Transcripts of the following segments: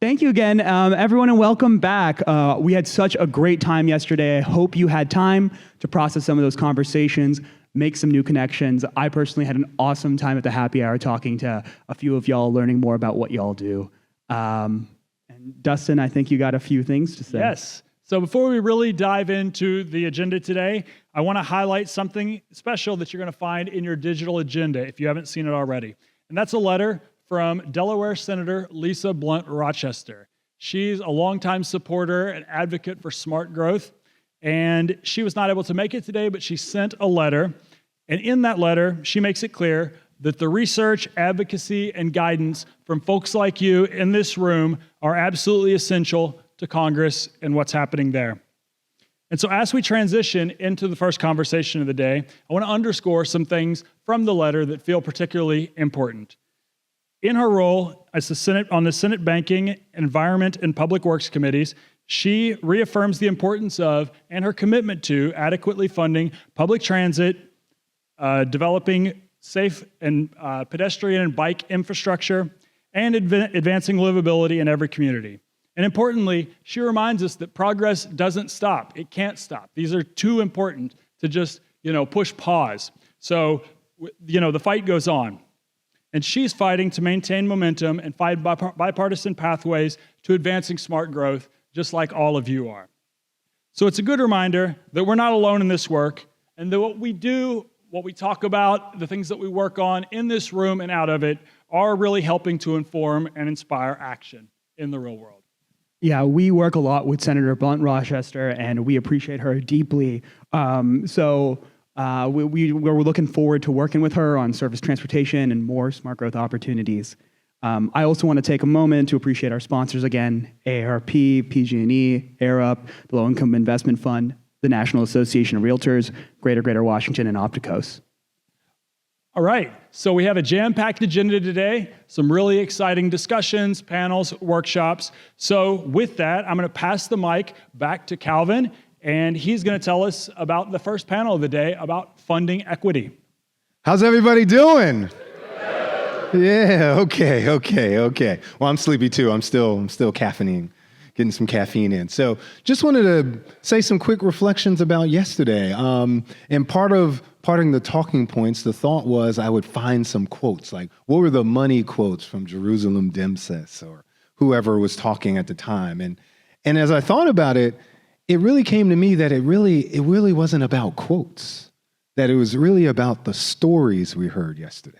Thank you again, everyone, and welcome back. We had such a great time yesterday. I hope you had time to process some of those conversations, make some new connections. I personally had an awesome time at the happy hour talking to a few of y'all, learning more about what y'all do. And Dustin, I think you got a few things to say. Yes. So before we really dive into the agenda today, I want to highlight something special that you're going to find in your digital agenda if you haven't seen it already. And that's a letter from Delaware Senator Lisa Blunt Rochester. She's a longtime supporter and advocate for smart growth, and she was not able to make it today, but she sent a letter, and in that letter, she makes it clear that the research, advocacy, and guidance from folks like you in this room are absolutely essential to Congress and what's happening there. And so as we transition into the first conversation of the day, I want to underscore some things from the letter that feel particularly important. In her role as on the Senate Banking, Environment, and Public Works Committees, she reaffirms the importance of and her commitment to adequately funding public transit, developing safe and pedestrian and bike infrastructure, and advancing livability in every community. And importantly, she reminds us that progress doesn't stop. It can't stop. These are too important to just, push pause. So, the fight goes on. And she's fighting to maintain momentum and find bipartisan pathways to advancing smart growth, just like all of you are. So it's a good reminder that we're not alone in this work, and that what we do, what we talk about, the things that we work on in this room and out of it are really helping to inform and inspire action in the real world. Yeah, we work a lot with Senator Blunt Rochester, and we appreciate her deeply. We're looking forward to working with her on surface transportation and more smart growth opportunities. I also want to take a moment to appreciate our sponsors again, AARP, PG&E, AirUp, the Low Income Investment Fund, the National Association of Realtors, Greater Washington, and Opticos. All right, so we have a jam-packed agenda today, some really exciting discussions, panels, workshops. So with that, I'm going to pass the mic back to Calvin, and he's going to tell us about the first panel of the day about funding equity. How's everybody doing? Yeah, okay. Well, I'm sleepy too. I'm still caffeine, getting some caffeine in. So just wanted to say some quick reflections about yesterday. And part of the talking points, the thought was I would find some quotes, like what were the money quotes from Jerusalem Demsis or whoever was talking at the time. And as I thought about it, it really came to me that it really wasn't about quotes, that it was really about the stories we heard yesterday.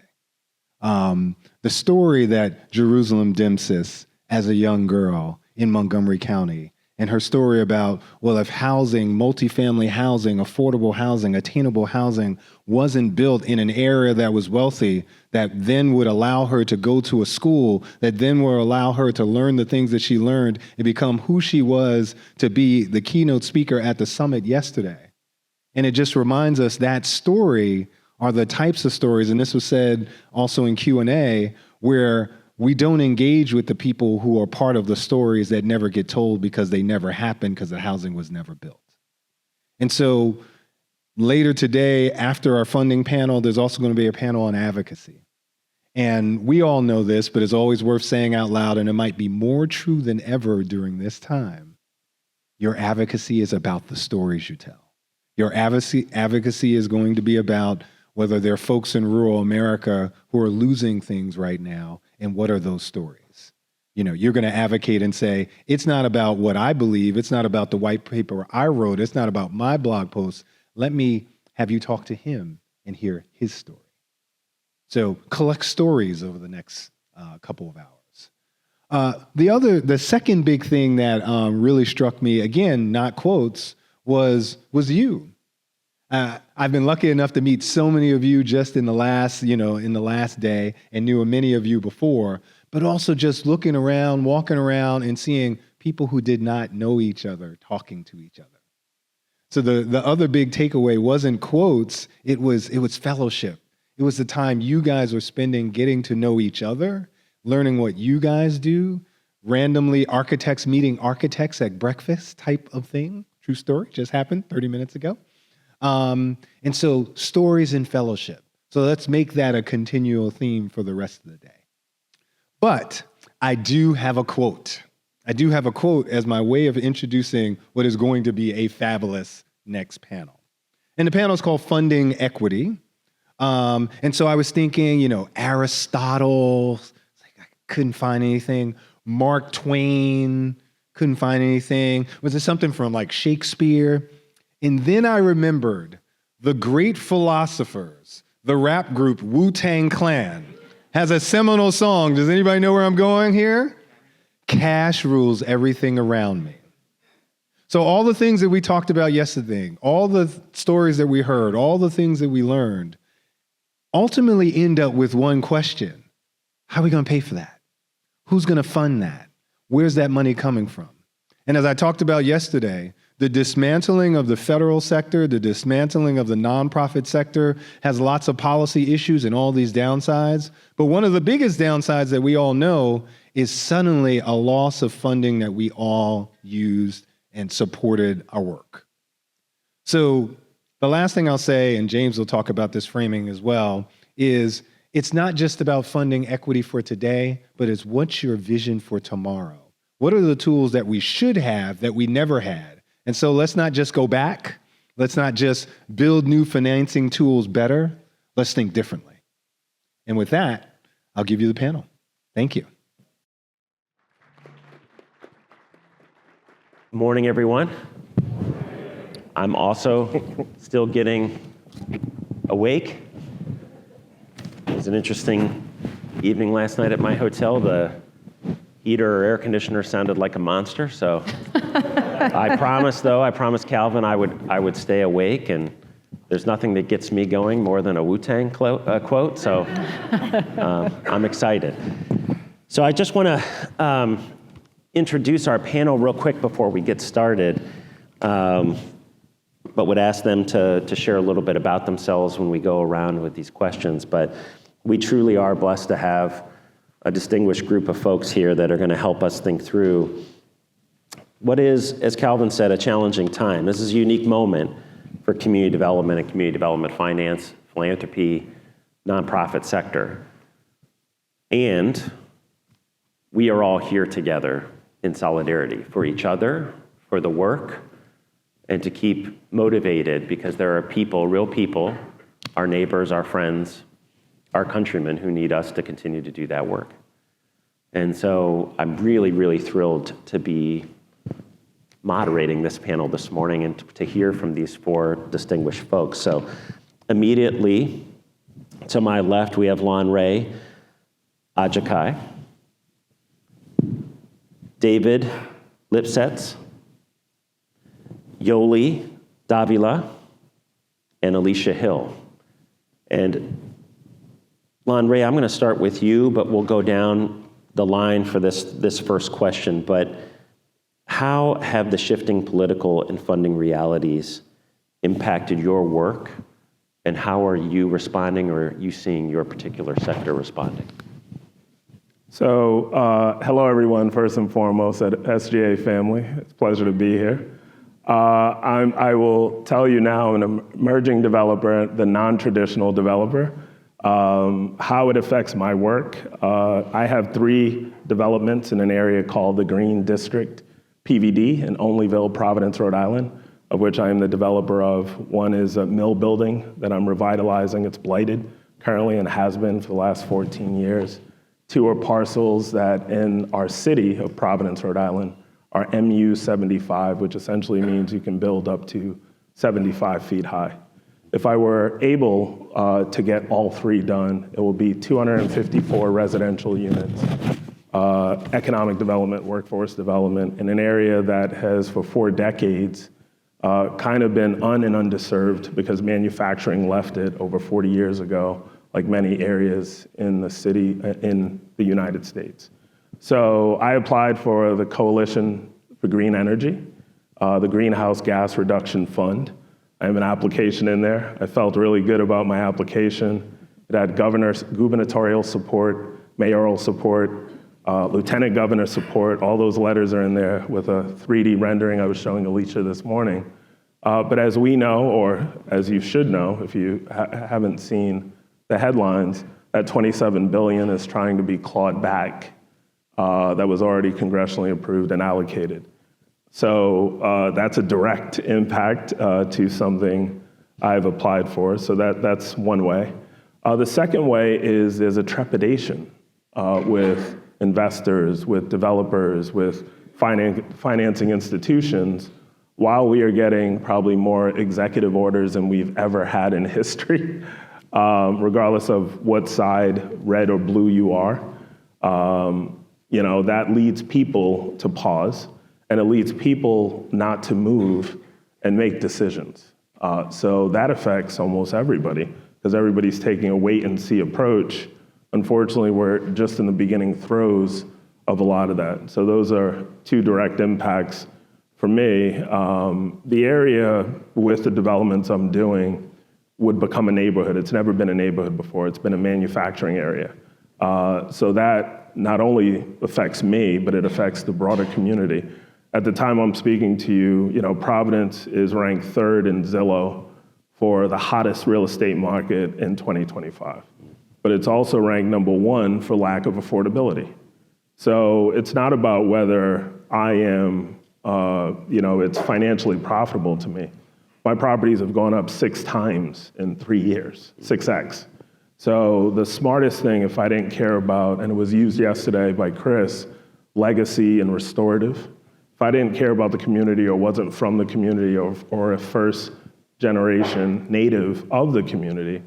The story that Jerusalem Demsis, as a young girl in Montgomery County, and her story about, well, if housing, multifamily housing, affordable housing, attainable housing wasn't built in an area that was wealthy, that then would allow her to go to a school, that then would allow her to learn the things that she learned and become who she was to be the keynote speaker at the summit yesterday. And it just reminds us that story are the types of stories, and this was said also in Q&A, where we don't engage with the people who are part of the stories that never get told because they never happened because the housing was never built. And so later today, after our funding panel, there's also going to be a panel on advocacy. And we all know this, but it's always worth saying out loud, and it might be more true than ever during this time. Your advocacy is about the stories you tell. Your advocacy is going to be about whether there are folks in rural America who are losing things right now, and what are those stories? You're going to advocate and say, it's not about what I believe, it's not about the white paper I wrote, it's not about my blog post. Let me have you talk to him and hear his story. So collect stories over the next couple of hours. The second big thing that really struck me, again, not quotes, was you. I've been lucky enough to meet so many of you just in the last day, and knew many of you before, but also just looking around, walking around, and seeing people who did not know each other talking to each other. So the other big takeaway wasn't quotes, it was fellowship. It was the time you guys were spending getting to know each other, learning what you guys do, randomly architects meeting architects at breakfast type of thing. True story, just happened 30 minutes ago. And so stories and fellowship. So let's make that a continual theme for the rest of the day. But I do have a quote. I do have a quote as my way of introducing what is going to be a fabulous next panel. And the panel is called Funding Equity. And so I was thinking, Aristotle, I couldn't find anything. Mark Twain, couldn't find anything. Was it something from like Shakespeare? And then I remembered the great philosophers, the rap group Wu-Tang Clan, has a seminal song. Does anybody know where I'm going here? Cash rules everything around me. So all the things that we talked about yesterday, all the stories that we heard, all the things that we learned, ultimately end up with one question. How are we going to pay for that? Who's going to fund that? Where's that money coming from? And as I talked about yesterday, the dismantling of the federal sector, the dismantling of the nonprofit sector has lots of policy issues and all these downsides. But one of the biggest downsides that we all know is suddenly a loss of funding that we all used and supported our work. So the last thing I'll say, and James will talk about this framing as well, is it's not just about funding equity for today, but it's what's your vision for tomorrow? What are the tools that we should have that we never had? And so let's not just go back. Let's not just build new financing tools better. Let's think differently. And with that, I'll give you the panel. Thank you. Morning, everyone. I'm also still getting awake. It was an interesting evening last night at my hotel. The heater or air conditioner sounded like a monster, so I promised Calvin I would stay awake, and there's nothing that gets me going more than a Wu-Tang quote, so I'm excited. So I just want to introduce our panel real quick before we get started, but would ask them to share a little bit about themselves when we go around with these questions. But we truly are blessed to have a distinguished group of folks here that are going to help us think through what is, as Calvin said, a challenging time. This is a unique moment for community development and community development finance, philanthropy, nonprofit sector. And we are all here together in solidarity for each other, for the work, and to keep motivated because there are people, real people, our neighbors, our friends, our countrymen who need us to continue to do that work. And so I'm really, really thrilled to be moderating this panel this morning and to hear from these four distinguished folks. So immediately to my left, we have Lon Ray Ajakai, David Lipsetz, Yoli Davila, and Alicia Hill. And Lon Ray, I'm going to start with you, but we'll go down the line for this first question. But how have the shifting political and funding realities impacted your work, and how are you responding, or are you seeing your particular sector responding? So, hello everyone, first and foremost at SGA family. It's a pleasure to be here. I will tell you now, an emerging developer, the non-traditional developer, how it affects my work. I have 3 developments in an area called the Green District PVD in Onlyville, Providence, Rhode Island, of which I am the developer of. One is a mill building that I'm revitalizing. It's blighted currently and has been for the last 14 years. 2 are parcels that in our city of Providence, Rhode Island, are MU 75, which essentially means you can build up to 75 feet high. If I were able to get all 3 done, it will be 254 residential units, economic development, workforce development, in an area that has for 4 decades kind of been and underserved because manufacturing left it over 40 years ago, like many areas in the city, in the United States. So I applied for the Coalition for Green Energy, the Greenhouse Gas Reduction Fund. I have an application in there. I felt really good about my application. It had gubernatorial support, mayoral support, lieutenant governor support. All those letters are in there with a 3D rendering I was showing Alicia this morning. But as we know, or as you should know if you haven't seen the headlines, that $27 billion is trying to be clawed back that was already congressionally approved and allocated. So that's a direct impact to something I've applied for. So that's one way. The second way is there's a trepidation with investors, with developers, with financing institutions, while we are getting probably more executive orders than we've ever had in history, regardless of what side, red or blue, you are. That leads people to pause, and it leads people not to move and make decisions. So that affects almost everybody, because everybody's taking a wait-and-see approach. Unfortunately, we're just in the beginning throes of a lot of that. So those are two direct impacts for me. The area with the developments I'm doing would become a neighborhood. It's never been a neighborhood before. It's been a manufacturing area. So that not only affects me, but it affects the broader community. At the time I'm speaking to you, Providence is ranked 3rd in Zillow for the hottest real estate market in 2025. But it's also ranked number 1 for lack of affordability. So it's not about whether I am, it's financially profitable to me. My properties have gone up 6 times in 3 years, 6x. So the smartest thing, if I didn't care about, and it was used yesterday by Chris, legacy and restorative, if I didn't care about the community or wasn't from the community or a first generation native of the community,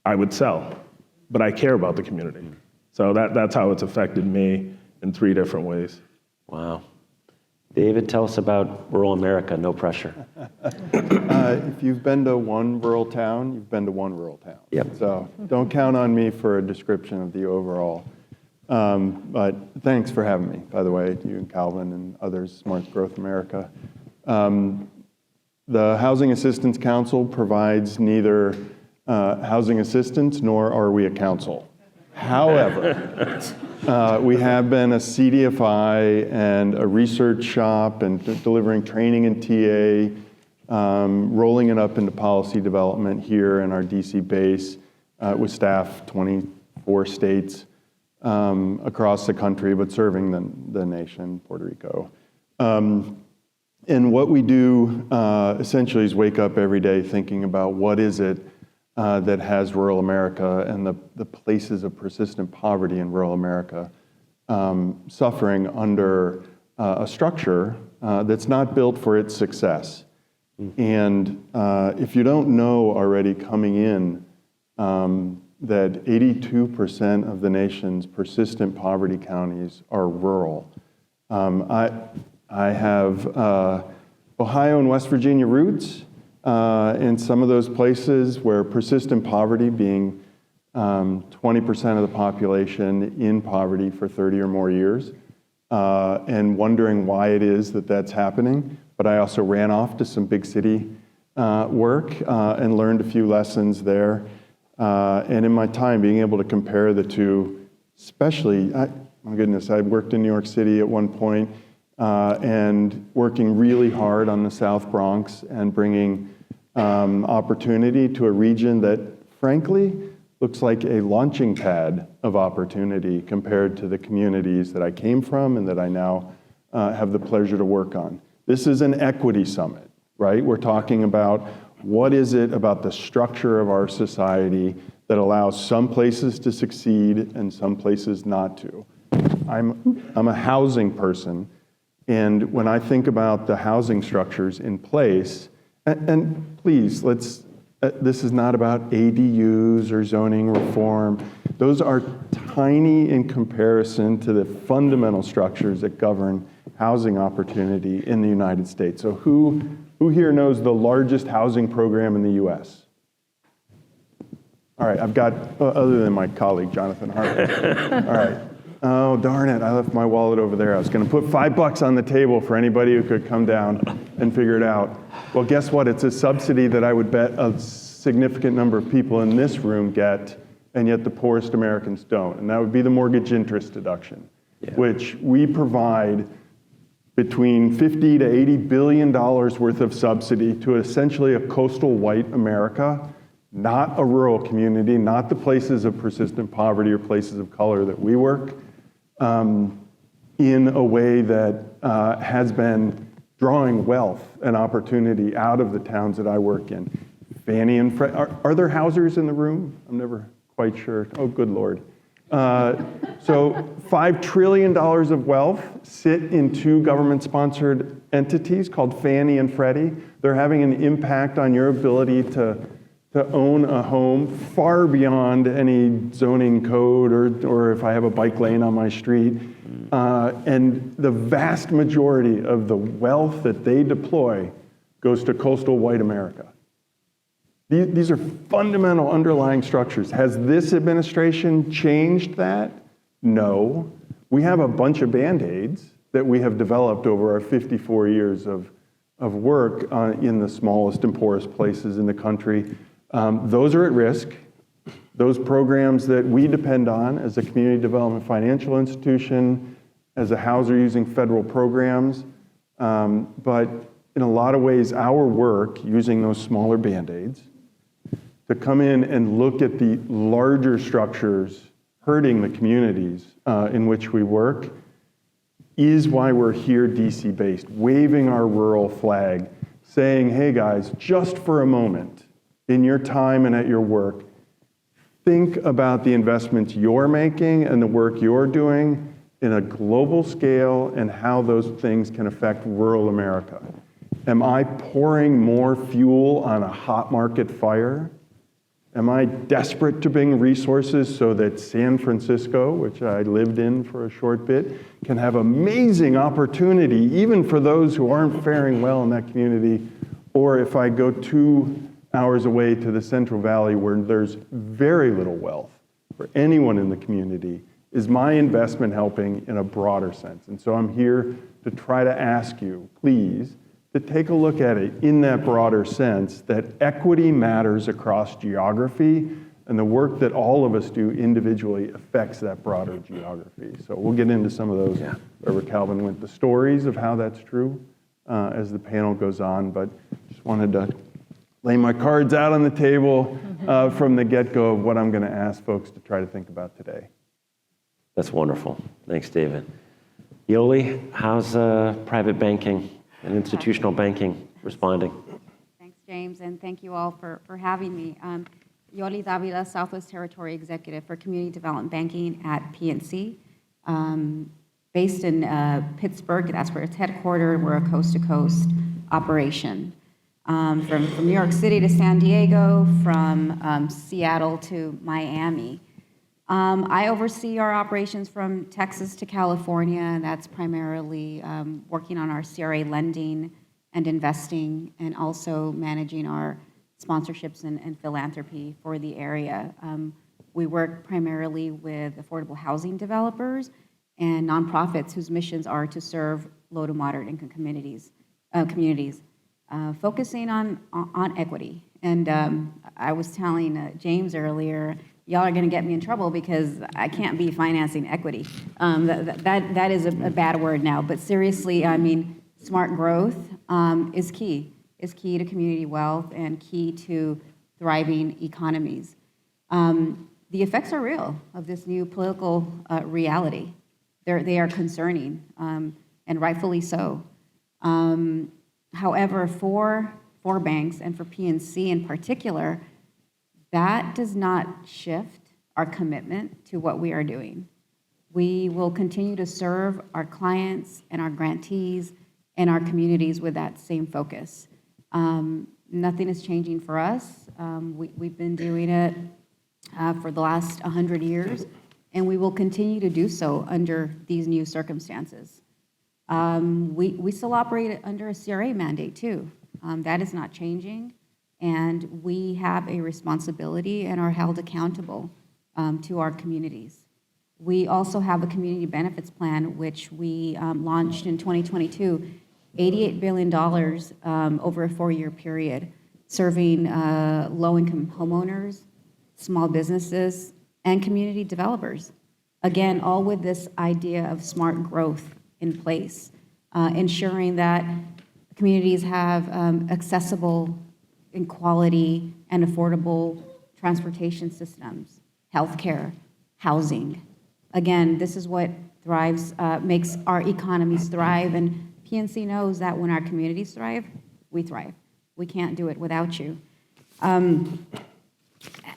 I would sell. But I care about the community. So that's how it's affected me in 3 different ways. Wow. David, tell us about rural America, no pressure. If you've been to one rural town, you've been to one rural town. Yep. So don't count on me for a description of the overall. But thanks for having me, by the way, you and Calvin and others, Smart Growth America. The Housing Assistance Council provides neither housing assistance nor are we a council. However, we have been a CDFI and a research shop and delivering training and TA, rolling it up into policy development here in our DC base with staff, 24 states across the country, but serving the nation, Puerto Rico. And what we do essentially is wake up every day thinking about what is it that has rural America and the places of persistent poverty in rural America suffering under a structure that's not built for its success. And if you don't know already coming in that 82% of the nation's persistent poverty counties are rural. I have Ohio and West Virginia roots. In some of those places where persistent poverty, being 20% of the population in poverty for 30 or more years, and wondering why it is that that's happening. But I also ran off to some big city work and learned a few lessons there. And in my time, being able to compare the two, especially, my goodness, I worked in New York City at one point, and working really hard on the South Bronx and bringing opportunity to a region that, frankly, looks like a launching pad of opportunity compared to the communities that I came from and that I now have the pleasure to work on. This is an equity summit, right? We're talking about what is it about the structure of our society that allows some places to succeed and some places not to. I'm a housing person. And when I think about the housing structures in place, and please, this is not about ADUs or zoning reform. Those are tiny in comparison to the fundamental structures that govern housing opportunity in the United States. So who here knows the largest housing program in the US? All right, I've got, other than my colleague, Jonathan Harper. All right. Oh, darn it, I left my wallet over there. I was gonna put $5 on the table for anybody who could come down and figure it out. Well, guess what? It's a subsidy that I would bet a significant number of people in this room get, and yet the poorest Americans don't. And that would be the mortgage interest deduction, which we provide between $50 to $80 billion worth of subsidy to essentially a coastal white America, not a rural community, not the places of persistent poverty or places of color that we work. in a way that has been drawing wealth and opportunity out of the towns that I work in. Fannie and Freddie, are there housers in the room? I'm never quite sure. Oh, good Lord. So $5 trillion of wealth sit in two government-sponsored entities called Fannie and Freddie. They're having an impact on your ability to own a home far beyond any zoning code or if I have a bike lane on my street. And the vast majority of the wealth that they deploy goes to coastal white America. These are fundamental underlying structures. Has this administration changed that? No. We have a bunch of Band-Aids that we have developed over our 54 years of work in the smallest and poorest places in the country. Those are at risk. Those programs that we depend on as a community development financial institution, as a houser using federal programs, but in a lot of ways, our work using those smaller Band-Aids to come in and look at the larger structures hurting the communities in which we work is why we're here DC-based, waving our rural flag, saying, hey guys, just for a moment, in your time and at your work, think about the investments you're making and the work you're doing in a global scale and how those things can affect rural America. Am I pouring more fuel on a hot market fire? Am I desperate to bring resources so that San Francisco, which I lived in for a short bit, can have amazing opportunity, even for those who aren't faring well in that community? Or if I go 2 hours away to the Central Valley where there's very little wealth for anyone in the community, is my investment helping in a broader sense? And so I'm here to try to ask you, please, to take a look at it in that broader sense, that equity matters across geography, and the work that all of us do individually affects that broader geography. So we'll get into some of those, wherever Calvin went, the stories of how that's true as the panel goes on, but just wanted to lay my cards out on the table from the get-go of what I'm gonna ask folks to try to think about today. That's wonderful. Thanks, David. Yoli, how's private banking and institutional banking responding? Thanks, James, and thank you all for having me. Yoli Davila, Southwest Territory Executive for Community Development Banking at PNC. Based in Pittsburgh, that's where it's headquartered. We're a coast-to-coast operation. From New York City to San Diego, from Seattle to Miami. I oversee our operations from Texas to California, and that's primarily working on our CRA lending and investing, and also managing our sponsorships and philanthropy for the area. We work primarily with affordable housing developers and nonprofits whose missions are to serve low to moderate income communities, focusing on equity. And I was telling James earlier, y'all are going to get me in trouble because I can't be financing equity. That is a bad word now. But seriously, I mean, smart growth is key to community wealth and key to thriving economies. The effects are real of this new political reality. They are concerning, and rightfully so. However, for banks and for PNC in particular, that does not shift our commitment to what we are doing. We will continue to serve our clients and our grantees and our communities with that same focus. Nothing is changing for us. We've been doing it for the last 100 years, and we will continue to do so under these new circumstances. We still operate under a CRA mandate too. That is not changing. And we have a responsibility and are held accountable to our communities. We also have a community benefits plan, which we launched in 2022, $88 billion over a 4-year period, serving low-income homeowners, small businesses, and community developers. Again, all with this idea of smart growth in place, ensuring that communities have accessible and quality and affordable transportation systems, healthcare, housing. Again, this is what thrives, makes our economies thrive. And PNC knows that when our communities thrive, we thrive. We can't do it without you.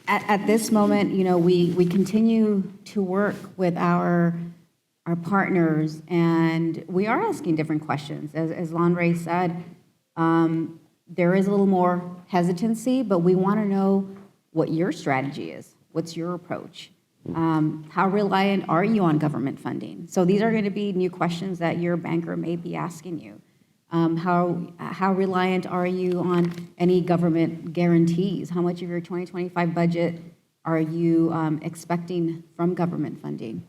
At this moment, we continue to work with our partners, and we are asking different questions. As Lanre said, there is a little more hesitancy, but we want to know what your strategy is. What's your approach? How reliant are you on government funding? So these are going to be new questions that your banker may be asking you. How reliant are you on any government guarantees? How much of your 2025 budget are you expecting from government funding?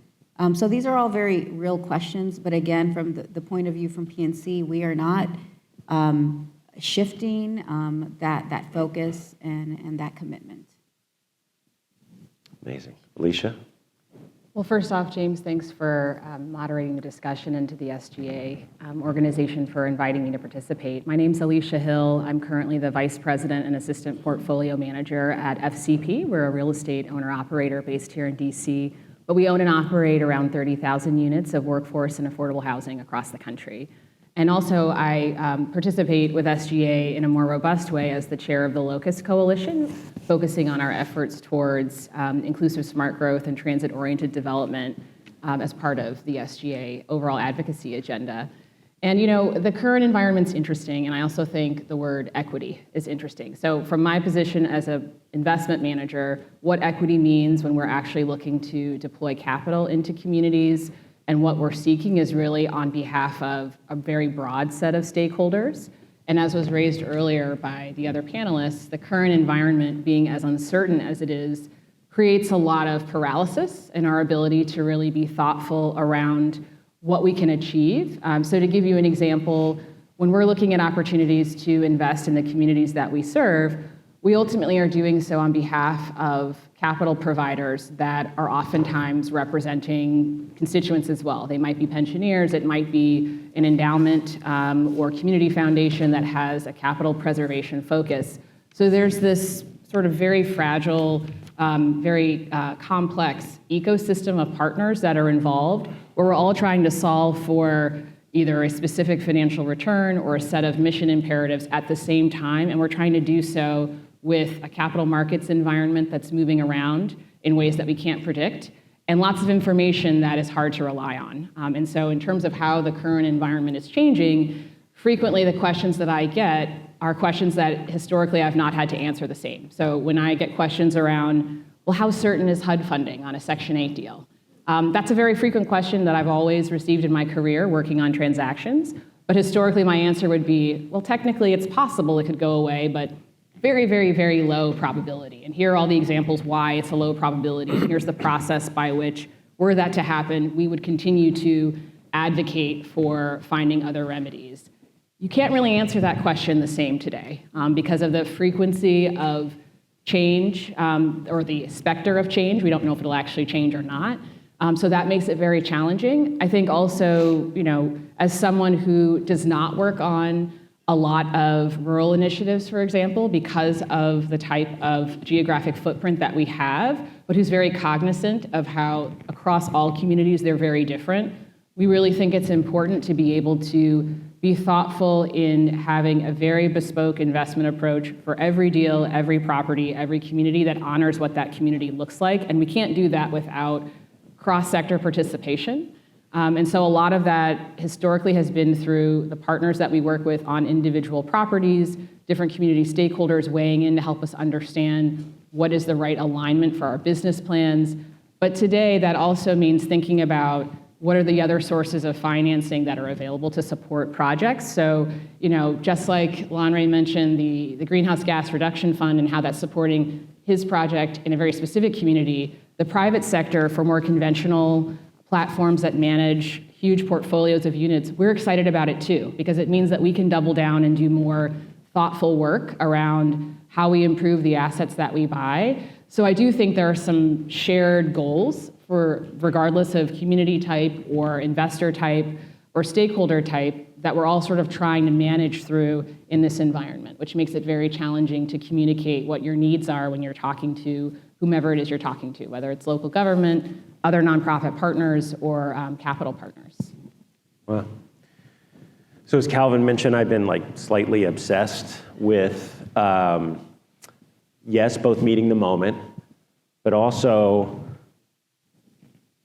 So these are all very real questions, but again, from the point of view from PNC, we are not shifting that focus and that commitment. Amazing. Alicia? Well, first off, James, thanks for moderating the discussion, and to the SGA organization for inviting me to participate. My name's Alicia Hill. I'm currently the Vice President and Assistant Portfolio Manager at FCP. We're a real estate owner-operator based here in DC, but we own and operate around 30,000 units of workforce and affordable housing across the country. And also, I participate with SGA in a more robust way as the chair of the Locust Coalition, focusing on our efforts towards inclusive smart growth and transit-oriented development as part of the SGA overall advocacy agenda. And the current environment's interesting, and I also think the word equity is interesting. So from my position as an investment manager, what equity means when we're actually looking to deploy capital into communities, and what we're seeking is really on behalf of a very broad set of stakeholders. And as was raised earlier by the other panelists, the current environment being as uncertain as it is creates a lot of paralysis in our ability to really be thoughtful around what we can achieve. So to give you an example, when we're looking at opportunities to invest in the communities that we serve, we ultimately are doing so on behalf of capital providers that are oftentimes representing constituents as well. They might be pensioners, it might be an endowment or community foundation that has a capital preservation focus. So there's this sort of very fragile, very complex ecosystem of partners that are involved, where we're all trying to solve for either a specific financial return or a set of mission imperatives at the same time, and we're trying to do so with a capital markets environment that's moving around in ways that we can't predict, and lots of information that is hard to rely on. And so in terms of how the current environment is changing, frequently the questions that I get are questions that historically I've not had to answer the same. So when I get questions around, well, how certain is HUD funding on a Section 8 deal? That's a very frequent question that I've always received in my career working on transactions, but historically my answer would be, well, technically it's possible it could go away, but very, very, very low probability. And here are all the examples why it's a low probability. And here's the process by which, were that to happen, we would continue to advocate for finding other remedies. You can't really answer that question the same today because of the frequency of change or the specter of change. We don't know if it'll actually change or not. So that makes it very challenging. I think also, as someone who does not work on a lot of rural initiatives, for example, because of the type of geographic footprint that we have, but who's very cognizant of how across all communities they're very different. We really think it's important to be able to be thoughtful in having a very bespoke investment approach for every deal, every property, every community that honors what that community looks like. And we can't do that without cross-sector participation. And so a lot of that historically has been through the partners that we work with on individual properties, different community stakeholders weighing in to help us understand what is the right alignment for our business plans. But today that also means thinking about what are the other sources of financing that are available to support projects. So, just like Lanre mentioned, the Greenhouse Gas Reduction Fund and how that's supporting his project in a very specific community, the private sector for more conventional platforms that manage huge portfolios of units, we're excited about it too, because it means that we can double down and do more thoughtful work around how we improve the assets that we buy. So I do think there are some shared goals for regardless of community type or investor type or stakeholder type that we're all sort of trying to manage through in this environment, which makes it very challenging to communicate what your needs are when you're talking to whomever it is you're talking to, whether it's local government, other nonprofit partners or capital partners. Wow. So as Calvin mentioned, I've been like slightly obsessed with, yes, both meeting the moment, but also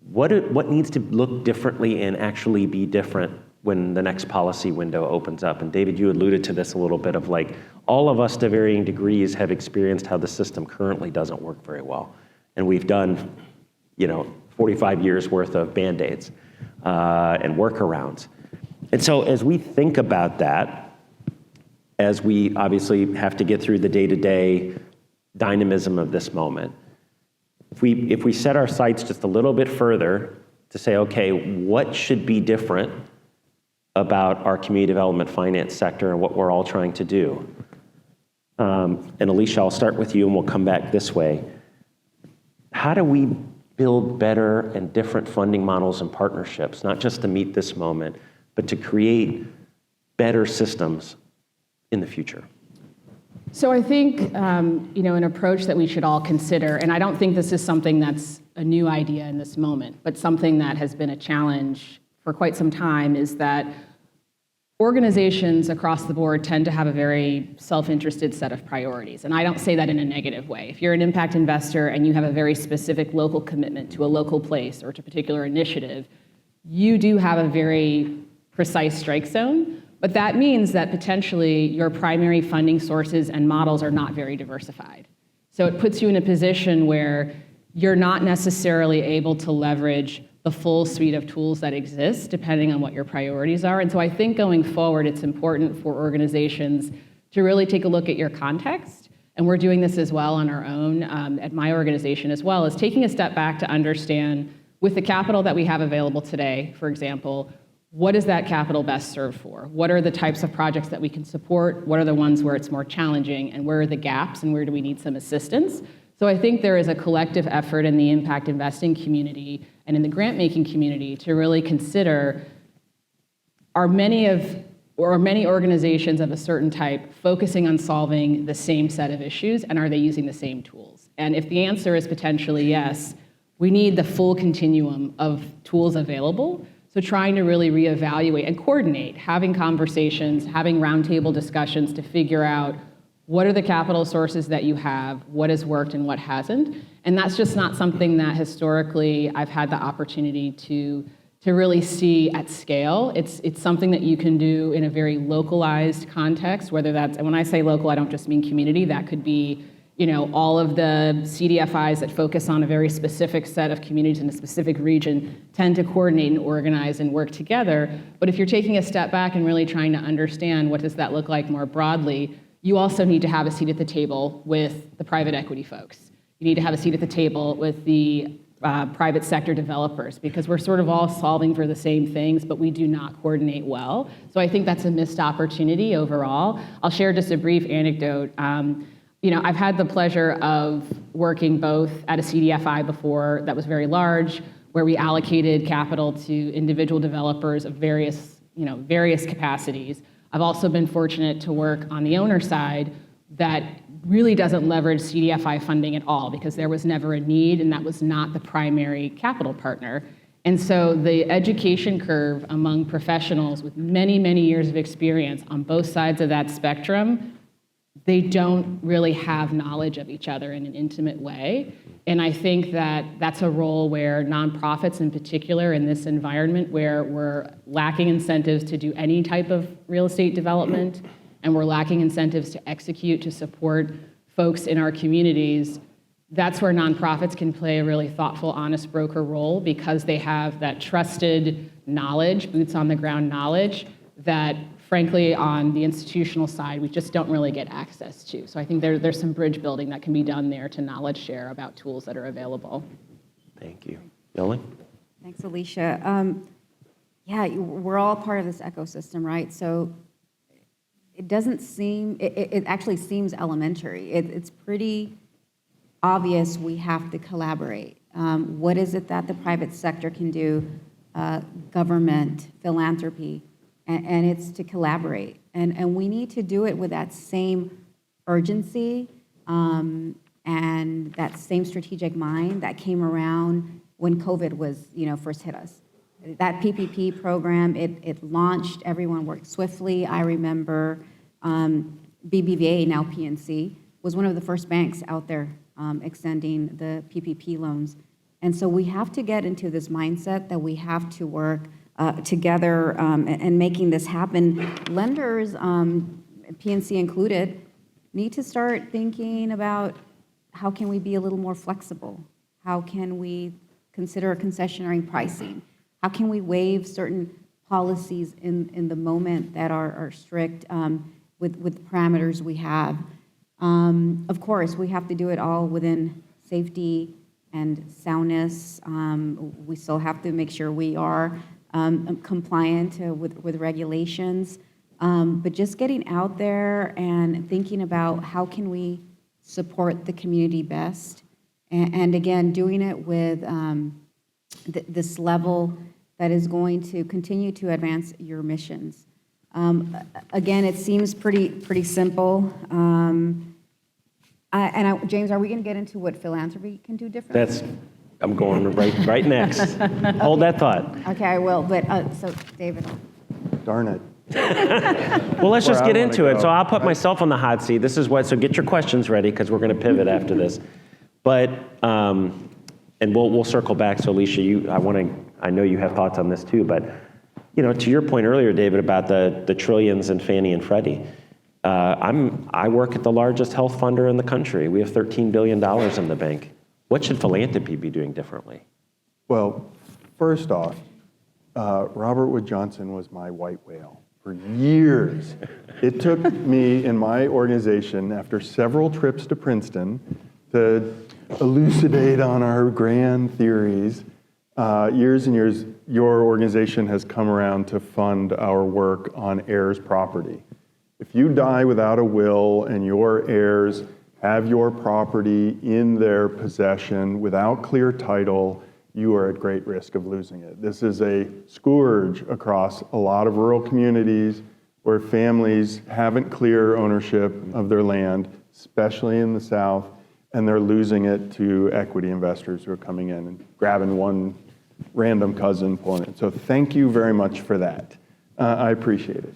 what needs to look differently and actually be different when the next policy window opens up. And David, you alluded to this a little bit of like, all of us to varying degrees have experienced how the system currently doesn't work very well. And we've done, 45 years worth of Band-Aids and workarounds. And so as we think about that, as we obviously have to get through the day-to-day dynamism of this moment, if we set our sights just a little bit further to say, okay, what should be different about our community development finance sector and what we're all trying to do? And Alicia, I'll start with you and we'll come back this way. How do we build better and different funding models and partnerships, not just to meet this moment, but to create better systems in the future? So I think, an approach that we should all consider, and I don't think this is something that's a new idea in this moment, but something that has been a challenge for quite some time, is that organizations across the board tend to have a very self-interested set of priorities. And I don't say that in a negative way. If you're an impact investor and you have a very specific local commitment to a local place or to a particular initiative, you do have a very precise strike zone. But that means that potentially your primary funding sources and models are not very diversified. So it puts you in a position where you're not necessarily able to leverage the full suite of tools that exist depending on what your priorities are. And so I think going forward, it's important for organizations to really take a look at your context. And we're doing this as well on our own at my organization as well, is taking a step back to understand, with the capital that we have available today, for example, what is that capital best served for? What are the types of projects that we can support? What are the ones where it's more challenging? And where are the gaps and where do we need some assistance? So I think there is a collective effort in the impact investing community and in the grant-making community to really consider, are many organizations of a certain type focusing on solving the same set of issues, and are they using the same tools? And if the answer is potentially yes, we need the full continuum of tools available. So trying to really reevaluate and coordinate, having conversations, having roundtable discussions to figure out what are the capital sources that you have, what has worked and what hasn't. And that's just not something that historically I've had the opportunity to really see at scale. It's something that you can do in a very localized context, whether that's, and when I say local, I don't just mean community, that could be all of the CDFIs that focus on a very specific set of communities in a specific region tend to coordinate and organize and work together. But if you're taking a step back and really trying to understand what does that look like more broadly, you also need to have a seat at the table with the private equity folks. You need to have a seat at the table with the private sector developers, because we're sort of all solving for the same things, but we do not coordinate well. So I think that's a missed opportunity overall. I'll share just a brief anecdote. I've had the pleasure of working both at a CDFI before that was very large, where we allocated capital to individual developers of various capacities. I've also been fortunate to work on the owner side that really doesn't leverage CDFI funding at all, because there was never a need and that was not the primary capital partner. And so the education curve among professionals with many, many years of experience on both sides of that spectrum, they don't really have knowledge of each other in an intimate way. And I think that that's a role where nonprofits in particular, in this environment where we're lacking incentives to do any type of real estate development, and we're lacking incentives to execute, to support folks in our communities, that's where nonprofits can play a really thoughtful, honest broker role, because they have that trusted knowledge, boots on the ground knowledge, that frankly, on the institutional side, we just don't really get access to. So I think there's some bridge building that can be done there to knowledge share about tools that are available. Thank you. Yoli? Thanks, Alicia. We're all part of this ecosystem, right? So it doesn't seem, it actually seems elementary. It's pretty obvious we have to collaborate. What is it that the private sector can do, government, philanthropy, and it's to collaborate. And we need to do it with that same urgency and that same strategic mind that came around when COVID was, first hit us. That PPP program, it launched, everyone worked swiftly. I remember BBVA, now PNC, was one of the first banks out there extending the PPP loans. And so we have to get into this mindset that we have to work together and making this happen. Lenders, PNC included, need to start thinking about how can we be a little more flexible? How can we consider concessionary pricing? How can we waive certain policies in the moment that are strict with parameters we have? Of course, we have to do it all within safety and soundness. We still have to make sure we are compliant with regulations. But just getting out there and thinking about how can we support the community best. And again, doing it with this level that is going to continue to advance your missions. Again, it seems pretty simple. James, are we going to get into what philanthropy can do differently? I'm going right next. Hold that thought. Okay, I will. But so, David. Darn it. Well, let's just get into it. go. So I'll put myself on the hot seat. This is so get your questions ready because we're going to pivot after this. But, and we'll circle back. So Alicia, I know you have thoughts on this too, but to your point earlier, David, about the trillions in Fannie and Freddie, I work at the largest health funder in the country. We have $13 billion in the bank. What should philanthropy be doing differently? Well, first off, Robert Wood Johnson was my white whale for years. It took me in my organization, after several trips to Princeton, to elucidate on our grand theories. Years and years, your organization has come around to fund our work on heirs' property. If you die without a will and your heirs have your property in their possession without clear title, you are at great risk of losing it. This is a scourge across a lot of rural communities where families haven't clear ownership of their land, especially in the South, and they're losing it to equity investors who are coming in and grabbing one random cousin, pulling it. So thank you very much for that. I appreciate it.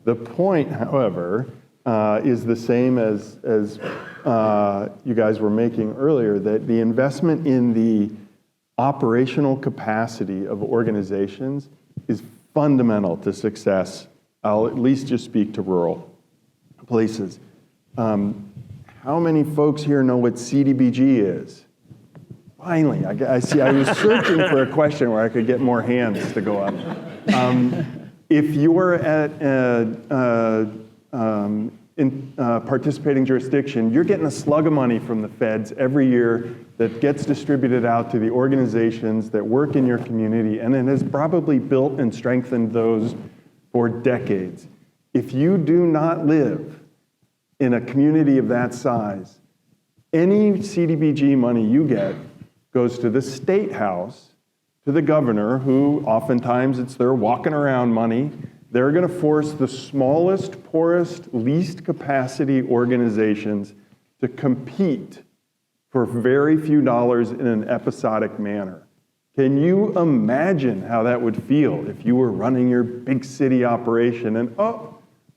The point, however, is the same as you guys were making earlier, that the investment in the operational capacity of organizations is fundamental to success. I'll at least just speak to rural places. How many folks here know what CDBG is? Finally, I see. I was searching for a question where I could get more hands to go up. If you're at participating jurisdiction, you're getting a slug of money from the feds every year that gets distributed out to the organizations that work in your community, and it has probably built and strengthened those for decades. If you do not live in a community of that size, any CDBG money you get goes to the state house, to the governor, who oftentimes it's their walking around money. They're going to force the smallest, poorest, least capacity organizations to compete for very few dollars in an episodic manner. Can you imagine how that would feel if you were running your big city operation and,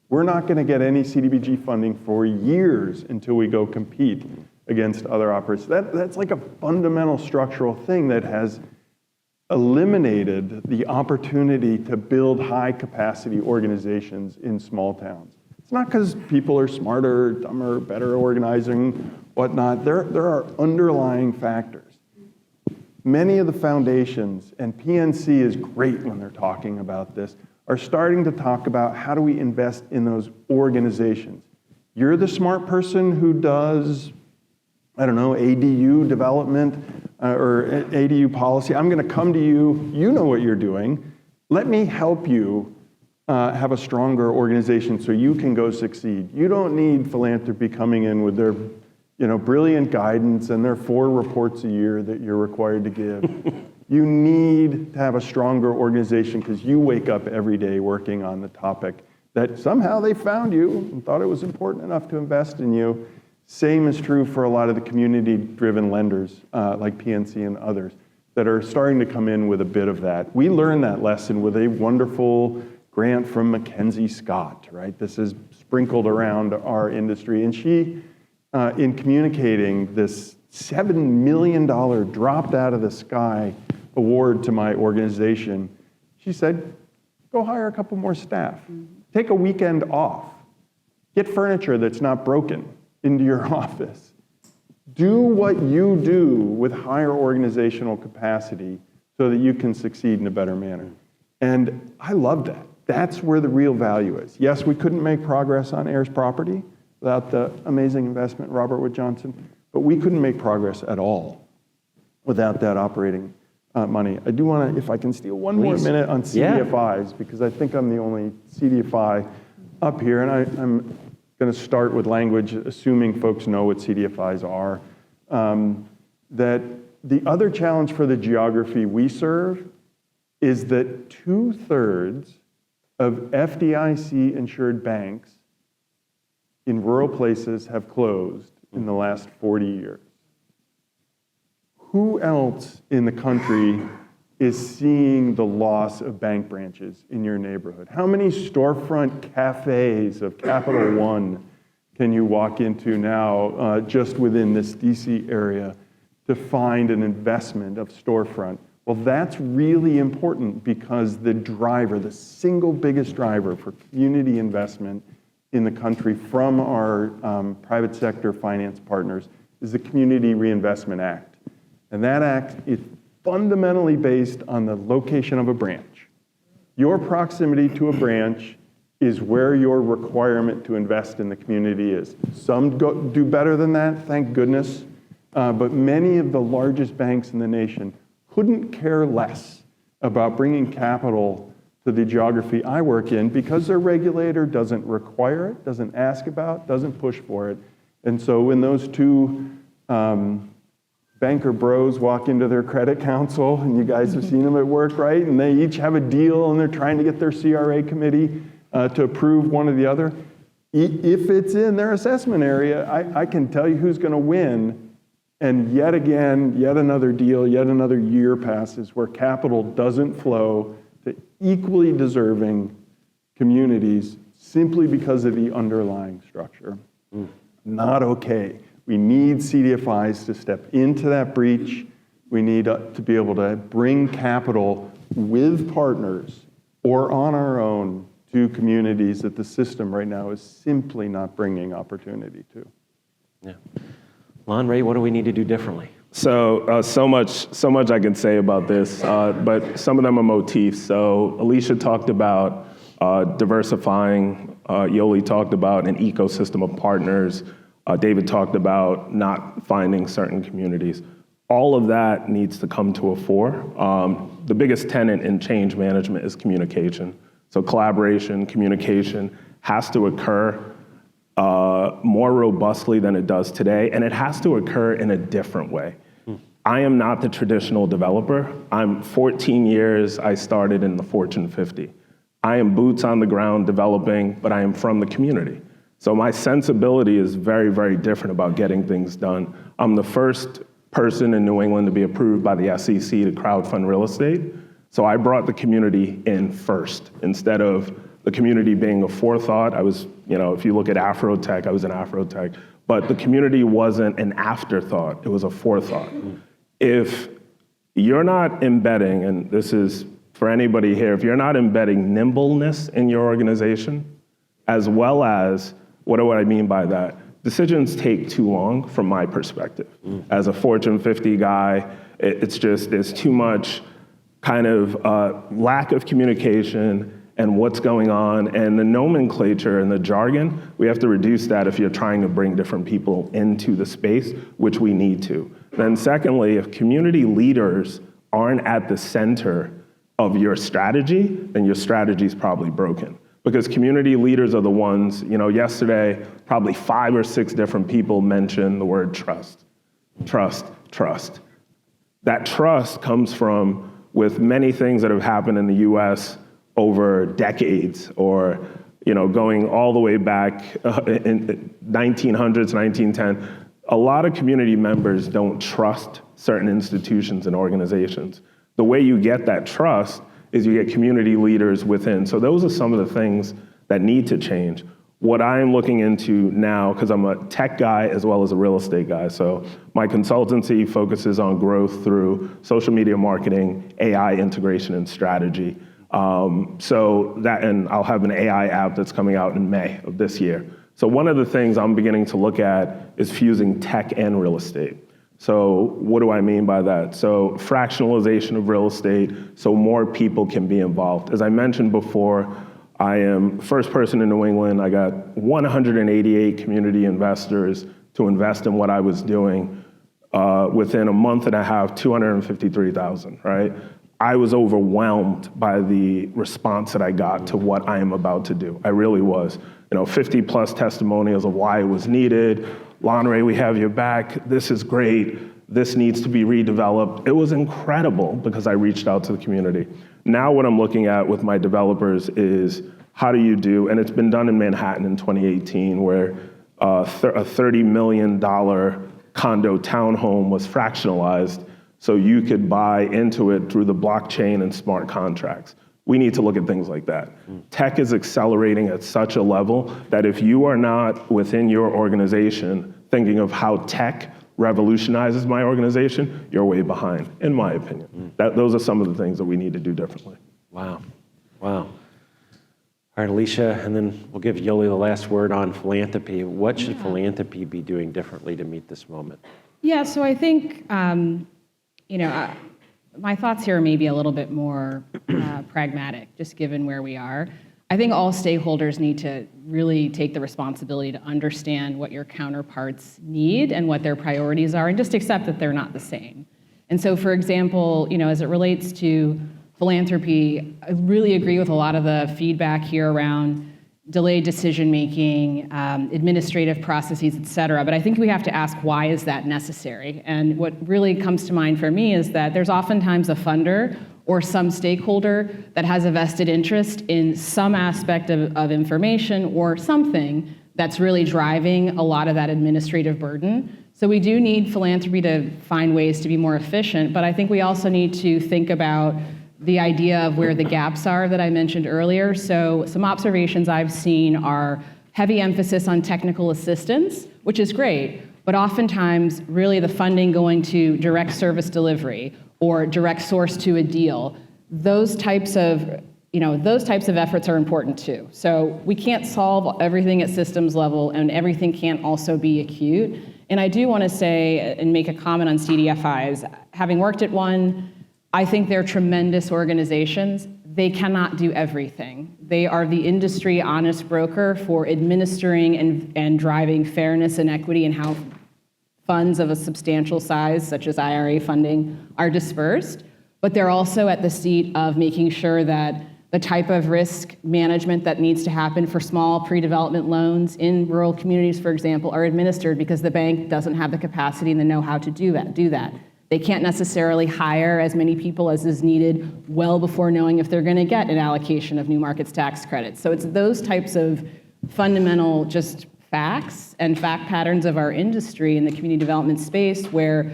we're not going to get any CDBG funding for years until we go compete against other operators? That's like a fundamental structural thing that has eliminated the opportunity to build high-capacity organizations in small towns. It's not because people are smarter, dumber, better organizing, whatnot. There are underlying factors. Many of the foundations, and PNC is great when they're talking about this, are starting to talk about how do we invest in those organizations. You're the smart person who does, ADU development or ADU policy. I'm going to come to you. You know what you're doing. Let me help you have a stronger organization so you can go succeed. You don't need philanthropy coming in with their brilliant guidance and their 4 reports a year that you're required to give. You need to have a stronger organization because you wake up every day working on the topic that somehow they found you and thought it was important enough to invest in you. Same is true for a lot of the community-driven lenders like PNC and others. that are starting to come in with a bit of that. We learned that lesson with a wonderful grant from Mackenzie Scott, right? This is sprinkled around our industry. And she, in communicating this $7 million dropped out of the sky award to my organization, she said, go hire a couple more staff. Take a weekend off. Get furniture that's not broken into your office. Do what you do with higher organizational capacity so that you can succeed in a better manner. And I love that. That's where the real value is. Yes, we couldn't make progress on heirs property without the amazing investment Robert Wood Johnson, but we couldn't make progress at all without that operating money. I do want to, if I can steal one more minute on CDFIs, because I think I'm the only CDFI up here, and I'm going to start with language, assuming folks know what CDFIs are, that the other challenge for the geography we serve is that 2/3 of FDIC-insured banks in rural places have closed in the last 40 years. Who else in the country is seeing the loss of bank branches in your neighborhood? How many storefront cafes of Capital One can you walk into now just within this DC area to find an investment of storefront? Well, that's really important because the driver, the single biggest driver for community investment in the country from our private sector finance partners is the Community Reinvestment Act. And that act is fundamentally based on the location of a branch. Your proximity to a branch is where your requirement to invest in the community is. Some do better than that, thank goodness, but many of the largest banks in the nation couldn't care less about bringing capital to the geography I work in because their regulator doesn't require it, doesn't ask about, doesn't push for it. And so when those two banker bros walk into their credit council, and you guys have seen them at work, right? And they each have a deal, and they're trying to get their CRA committee to approve one or the other. If it's in their assessment area, I can tell you who's going to win. And yet again, yet another deal, yet another year passes where capital doesn't flow to equally deserving communities simply because of the underlying structure. Not okay. We need CDFIs to step into that breach. We need to be able to bring capital with partners or on our own to communities that the system right now is simply not bringing opportunity to. Yeah. Lon, Ray, what do we need to do differently? So much I can say about this, but some of them are motifs. So Alicia talked about diversifying. Yoli talked about an ecosystem of partners. David talked about not finding certain communities. All of that needs to come to a fore. The biggest tenet in change management is communication. So collaboration, communication has to occur more robustly than it does today, and it has to occur in a different way. I am not the traditional developer. I'm 14 years, I started in the Fortune 50. I am boots on the ground developing, but I am from the community. So my sensibility is very, very different about getting things done. I'm the first person in New England to be approved by the SEC to crowdfund real estate. So I brought the community in first instead of the community being a forethought. I was, if you look at Afrotech, I was in Afrotech, but the community wasn't an afterthought, it was a forethought. If you're not embedding, and this is for anybody here, if you're not embedding nimbleness in your organization, as well as, what do I mean by that? Decisions take too long from my perspective. As a Fortune 50 guy, there's too much kind of lack of communication and what's going on, and the nomenclature and the jargon, we have to reduce that if you're trying to bring different people into the space, which we need to. Then secondly, if community leaders aren't at the center of your strategy, then your strategy is probably broken. Because community leaders are the ones, yesterday, probably 5 or 6 different people mentioned the word trust. Trust, trust. That trust comes from, with many things that have happened in the US over decades, or going all the way back in 1900s, 1910, a lot of community members don't trust certain institutions and organizations. The way you get that trust is you get community leaders within. So those are some of the things that need to change. What I am looking into now, because I'm a tech guy as well as a real estate guy, so my consultancy focuses on growth through social media marketing, AI integration, and strategy. So that, and I'll have an AI app that's coming out in May of this year. So one of the things I'm beginning to look at is fusing tech and real estate. So what do I mean by that? So fractionalization of real estate so more people can be involved. As I mentioned before, I am the first person in New England. I got 188 community investors to invest in what I was doing. Within a month and a half, 253,000, right? I was overwhelmed by the response that I got to what I am about to do. I really was. 50 plus testimonials of why it was needed. Lonray, we have your back. This is great. This needs to be redeveloped. It was incredible because I reached out to the community. Now what I'm looking at with my developers is how do you do, and it's been done in Manhattan in 2018 where a $30 million condo townhome was fractionalized so you could buy into it through the blockchain and smart contracts. We need to look at things like that. Tech is accelerating at such a level that if you are not within your organization thinking of how tech revolutionizes my organization, you're way behind, in my opinion. Those are some of the things that we need to do differently. Wow. All right, Alicia, and then we'll give Yoli the last word on philanthropy. What should philanthropy be doing differently to meet this moment? Yeah, so I think, my thoughts here may be a little bit more pragmatic, just given where we are. I think all stakeholders need to really take the responsibility to understand what your counterparts need and what their priorities are, and just accept that they're not the same. And so, for example, as it relates to philanthropy, I really agree with a lot of the feedback here around delayed decision-making, administrative processes, et cetera. But I think we have to ask, why is that necessary? And what really comes to mind for me is that there's oftentimes a funder or some stakeholder that has a vested interest in some aspect of information or something that's really driving a lot of that administrative burden. So we do need philanthropy to find ways to be more efficient, but I think we also need to think about the idea of where the gaps are that I mentioned earlier. So some observations I've seen are heavy emphasis on technical assistance, which is great, but oftentimes really the funding going to direct service delivery or direct source to a deal, those types of efforts are important too. So we can't solve everything at systems level, and everything can't also be acute. And I do want to say and make a comment on CDFIs. Having worked at one, I think they're tremendous organizations. They cannot do everything. They are the industry honest broker for administering and driving fairness and equity in how funds of a substantial size, such as IRA funding, are dispersed. But they're also at the seat of making sure that the type of risk management that needs to happen for small pre-development loans in rural communities, for example, are administered because the bank doesn't have the capacity and the know-how to do that. They can't necessarily hire as many people as is needed well before knowing if they're going to get an allocation of new markets tax credits. So it's those types of fundamental just facts and fact patterns of our industry in the community development space where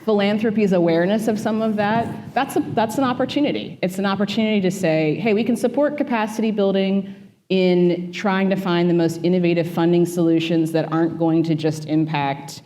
philanthropy's awareness of some of that's an opportunity. It's an opportunity to say, hey, we can support capacity building in trying to find the most innovative funding solutions that aren't going to just impact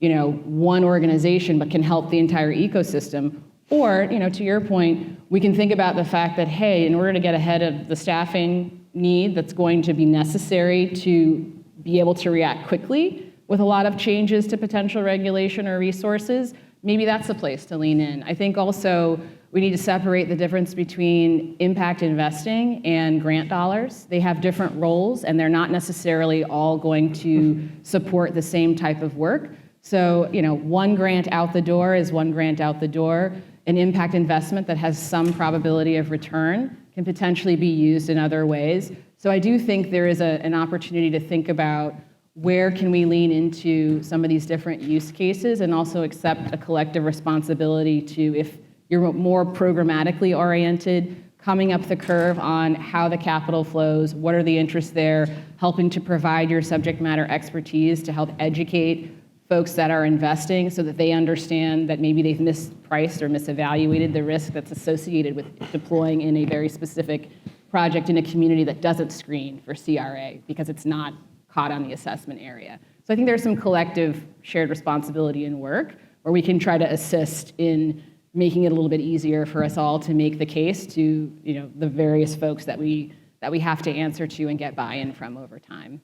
one organization, but can help the entire ecosystem. Or, to your point, we can think about the fact that, hey, in order to get ahead of the staffing need that's going to be necessary to be able to react quickly with a lot of changes to potential regulation or resources, maybe that's a place to lean in. I think also we need to separate the difference between impact investing and grant dollars. They have different roles, and they're not necessarily all going to support the same type of work. So, one grant out the door is one grant out the door. An impact investment that has some probability of return can potentially be used in other ways. So I do think there is an opportunity to think about where can we lean into some of these different use cases and also accept a collective responsibility to, if you're more programmatically oriented, coming up the curve on how the capital flows, what are the interests there, helping to provide your subject matter expertise to help educate folks that are investing so that they understand that maybe they've mispriced or misevaluated the risk that's associated with deploying in a very specific project in a community that doesn't screen for CRA because it's not caught on the assessment area. So I think there's some collective shared responsibility and work where we can try to assist in making it a little bit easier for us all to make the case to the various folks that we have to answer to and get buy-in from over time.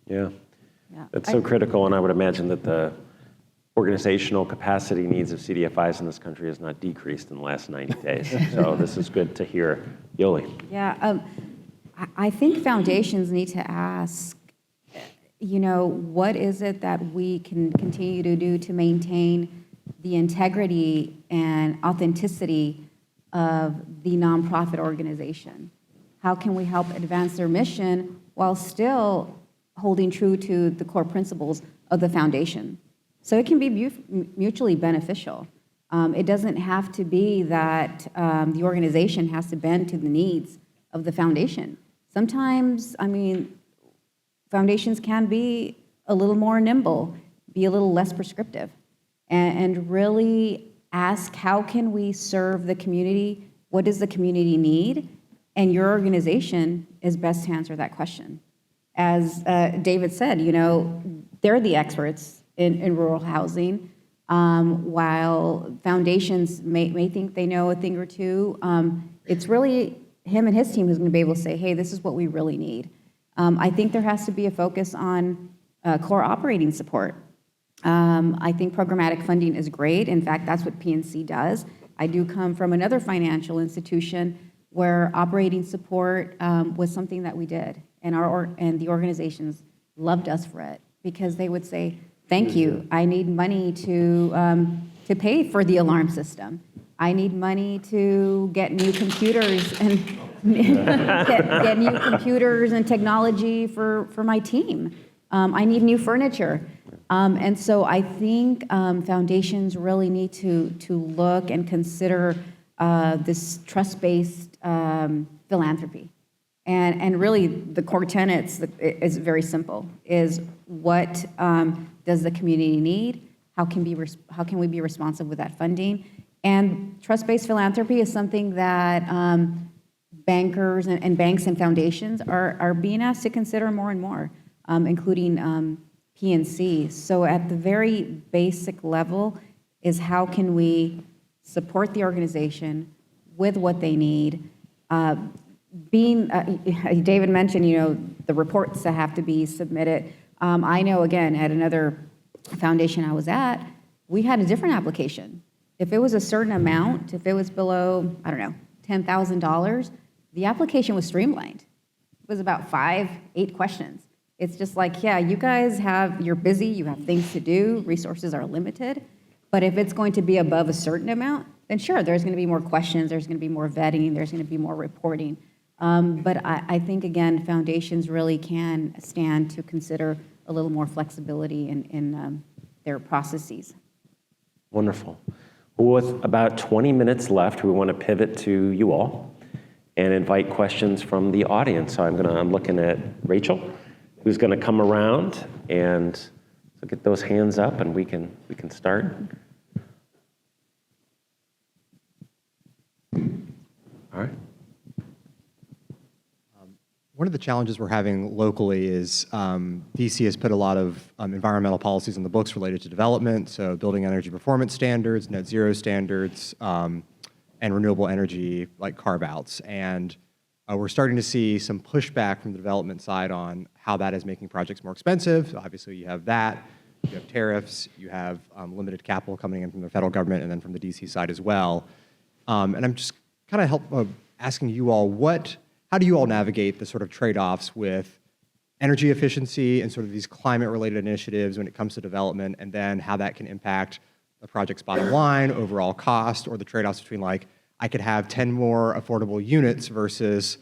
Yeah. That's so critical, and I would imagine that the organizational capacity needs of CDFIs in this country has not decreased in the last 90 days. So this is good to hear. Yoli. Yeah, I think foundations need to ask, what is it that we can continue to do to maintain the integrity and authenticity of the nonprofit organization? How can we help advance their mission while still holding true to the core principles of the foundation? So it can be mutually beneficial. It doesn't have to be that the organization has to bend to the needs of the foundation. Sometimes, foundations can be a little more nimble, be a little less prescriptive, and really ask, how can we serve the community? What does the community need? And your organization is best to answer that question. As David said, they're the experts in rural housing, while foundations may think they know a thing or two. It's really him and his team who's going to be able to say, hey, this is what we really need. I think there has to be a focus on core operating support. I think programmatic funding is great. In fact, that's what PNC does. I do come from another financial institution where operating support was something that we did, and the organizations loved us for it because they would say, thank you, I need money to pay for the alarm system. I need money to get new computers and get new computers and technology for my team. I need new furniture. And so I think foundations really need to look and consider this trust-based philanthropy. And really the core tenets is very simple, is what does the community need? How can we be responsive with that funding? And trust-based philanthropy is something that bankers and banks and foundations are being asked to consider more and more, including PNC. So at the very basic level is how can we support the organization with what they need. David mentioned, the reports that have to be submitted. I know, again, at another foundation I was at, we had a different application. If it was a certain amount, if it was below, $10,000, the application was streamlined. It was about 5-8 questions. It's just like, yeah, you guys you're busy, you have things to do, resources are limited, but if it's going to be above a certain amount, then sure, there's going to be more questions, there's going to be more vetting, there's going to be more reporting. But I think, again, foundations really can stand to consider a little more flexibility in their processes. Wonderful. With about 20 minutes left, we want to pivot to you all and invite questions from the audience. So I'm looking at Rachel, who's going to come around, and so get those hands up, and we can start. All right. One of the challenges we're having locally is DC has put a lot of environmental policies on the books related to development, so building energy performance standards, net zero standards, and renewable energy like carve-outs. And we're starting to see some pushback from the development side on how that is making projects more expensive. Obviously, you have that, you have tariffs, you have limited capital coming in from the federal government and then from the DC side as well. And I'm just kind of asking you all, how do you all navigate the sort of trade-offs with energy efficiency and sort of these climate-related initiatives when it comes to development, and then how that can impact the project's bottom line, overall cost, or the trade-offs between, like, I could have 10 more affordable units versus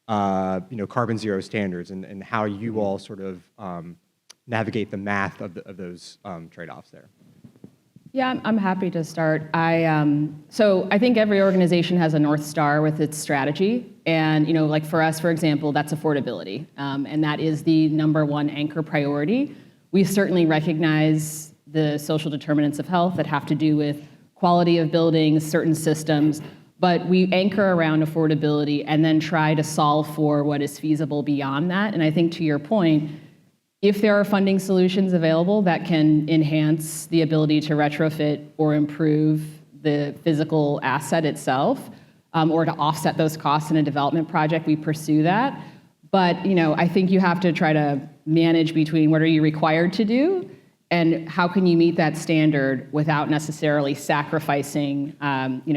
carbon zero standards, and how you all sort of navigate the math of those trade-offs there. Yeah, I'm happy to start. So I think every organization has a North Star with its strategy. And, like for us, for example, that's affordability. And that is the #1 anchor priority. We certainly recognize the social determinants of health that have to do with quality of buildings, certain systems, but we anchor around affordability and then try to solve for what is feasible beyond that. And I think to your point, if there are funding solutions available that can enhance the ability to retrofit or improve the physical asset itself, or to offset those costs in a development project, we pursue that. But I think you have to try to manage between what are you required to do and how can you meet that standard without necessarily sacrificing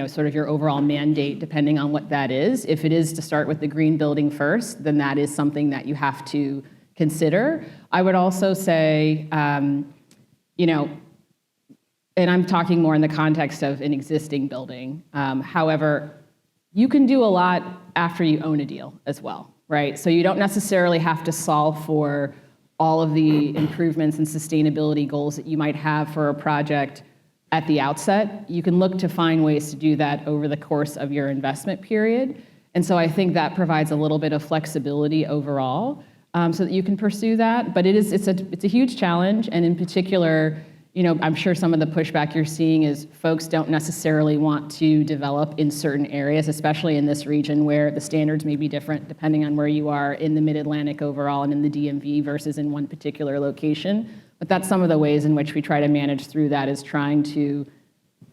sort of your overall mandate, depending on what that is. If it is to start with the green building first, then that is something that you have to consider. I would also say, and I'm talking more in the context of an existing building. However, you can do a lot after you own a deal as well, right? So you don't necessarily have to solve for all of the improvements and sustainability goals that you might have for a project at the outset. You can look to find ways to do that over the course of your investment period. And so I think that provides a little bit of flexibility overall, so that you can pursue that. But it's a huge challenge, and in particular, I'm sure some of the pushback you're seeing is folks don't necessarily want to develop in certain areas, especially in this region where the standards may be different depending on where you are in the Mid-Atlantic overall and in the DMV versus in one particular location. But that's some of the ways in which we try to manage through that, is trying to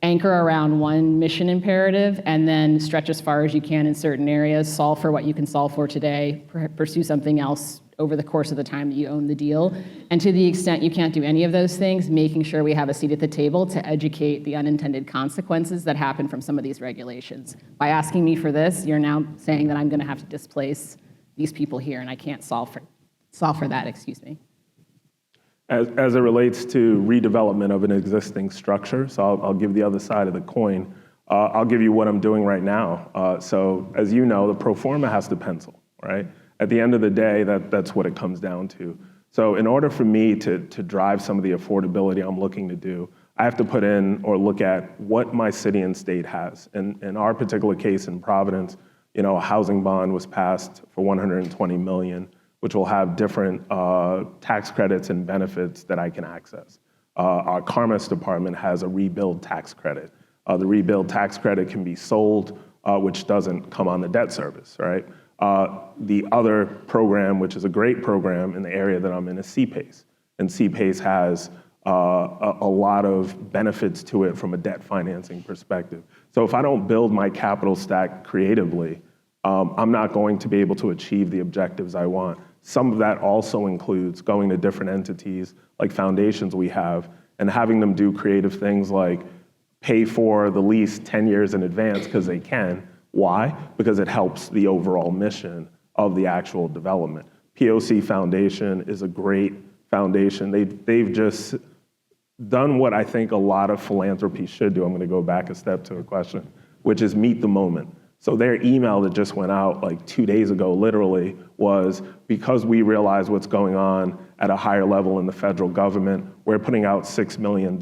anchor around one mission imperative and then stretch as far as you can in certain areas, solve for what you can solve for today, pursue something else over the course of the time that you own the deal. And to the extent you can't do any of those things, making sure we have a seat at the table to educate the unintended consequences that happen from some of these regulations. By asking me for this, you're now saying that I'm going to have to displace these people here, and I can't solve for that, excuse me. As it relates to redevelopment of an existing structure, so I'll give the other side of the coin. I'll give you what I'm doing right now. So as you know, the pro forma has to pencil, right? At the end of the day, that's what it comes down to. So in order for me to drive some of the affordability I'm looking to do, I have to put in or look at what my city and state has. And in our particular case in Providence, a housing bond was passed for $120 million, which will have different tax credits and benefits that I can access. Our Commerce Department has a rebuild tax credit. The rebuild tax credit can be sold, which doesn't come on the debt service, right? The other program, which is a great program in the area that I'm in, is CPACE. And CPACE has a lot of benefits to it from a debt financing perspective. So if I don't build my capital stack creatively, I'm not going to be able to achieve the objectives I want. Some of that also includes going to different entities like foundations we have and having them do creative things like pay for the lease 10 years in advance because they can. Why? Because it helps the overall mission of the actual development. POC Foundation is a great foundation. They've just done what I think a lot of philanthropy should do. I'm going to go back a step to a question, which is meet the moment. So their email that just went out like 2 days ago, literally, was because we realize what's going on at a higher level in the federal government, we're putting out $6 million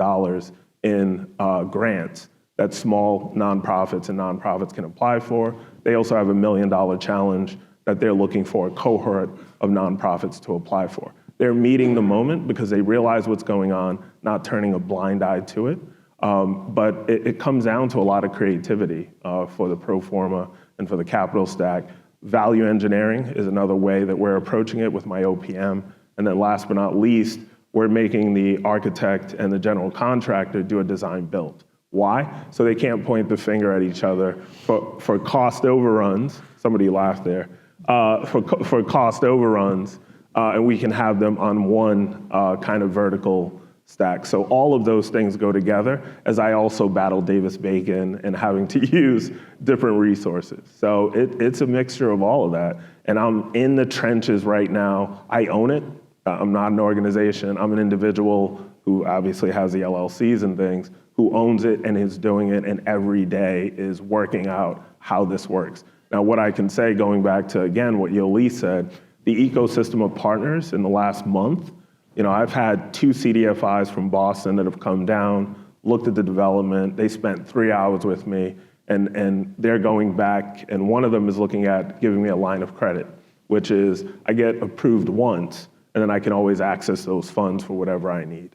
in grants that small nonprofits and nonprofits can apply for. They also have $1 million challenge that they're looking for a cohort of nonprofits to apply for. They're meeting the moment because they realize what's going on, not turning a blind eye to it. But it comes down to a lot of creativity for the pro forma and for the capital stack. Value engineering is another way that we're approaching it with my OPM. And then last but not least, we're making the architect and the general contractor do a design build. Why? So they can't point the finger at each other for cost overruns. Somebody laughed there. For cost overruns, and we can have them on one kind of vertical stack. So all of those things go together as I also battle Davis-Bacon and having to use different resources. So it's a mixture of all of that. And I'm in the trenches right now. I own it. I'm not an organization. I'm an individual who obviously has the LLCs and things, who owns it and is doing it, and every day is working out how this works. Now, what I can say, going back to, again, what Yoli said, the ecosystem of partners in the last month, I've had 2 CDFIs from Boston that have come down, looked at the development. They spent 3 hours with me, and they're going back, and one of them is looking at giving me a line of credit, which is I get approved once, and then I can always access those funds for whatever I need.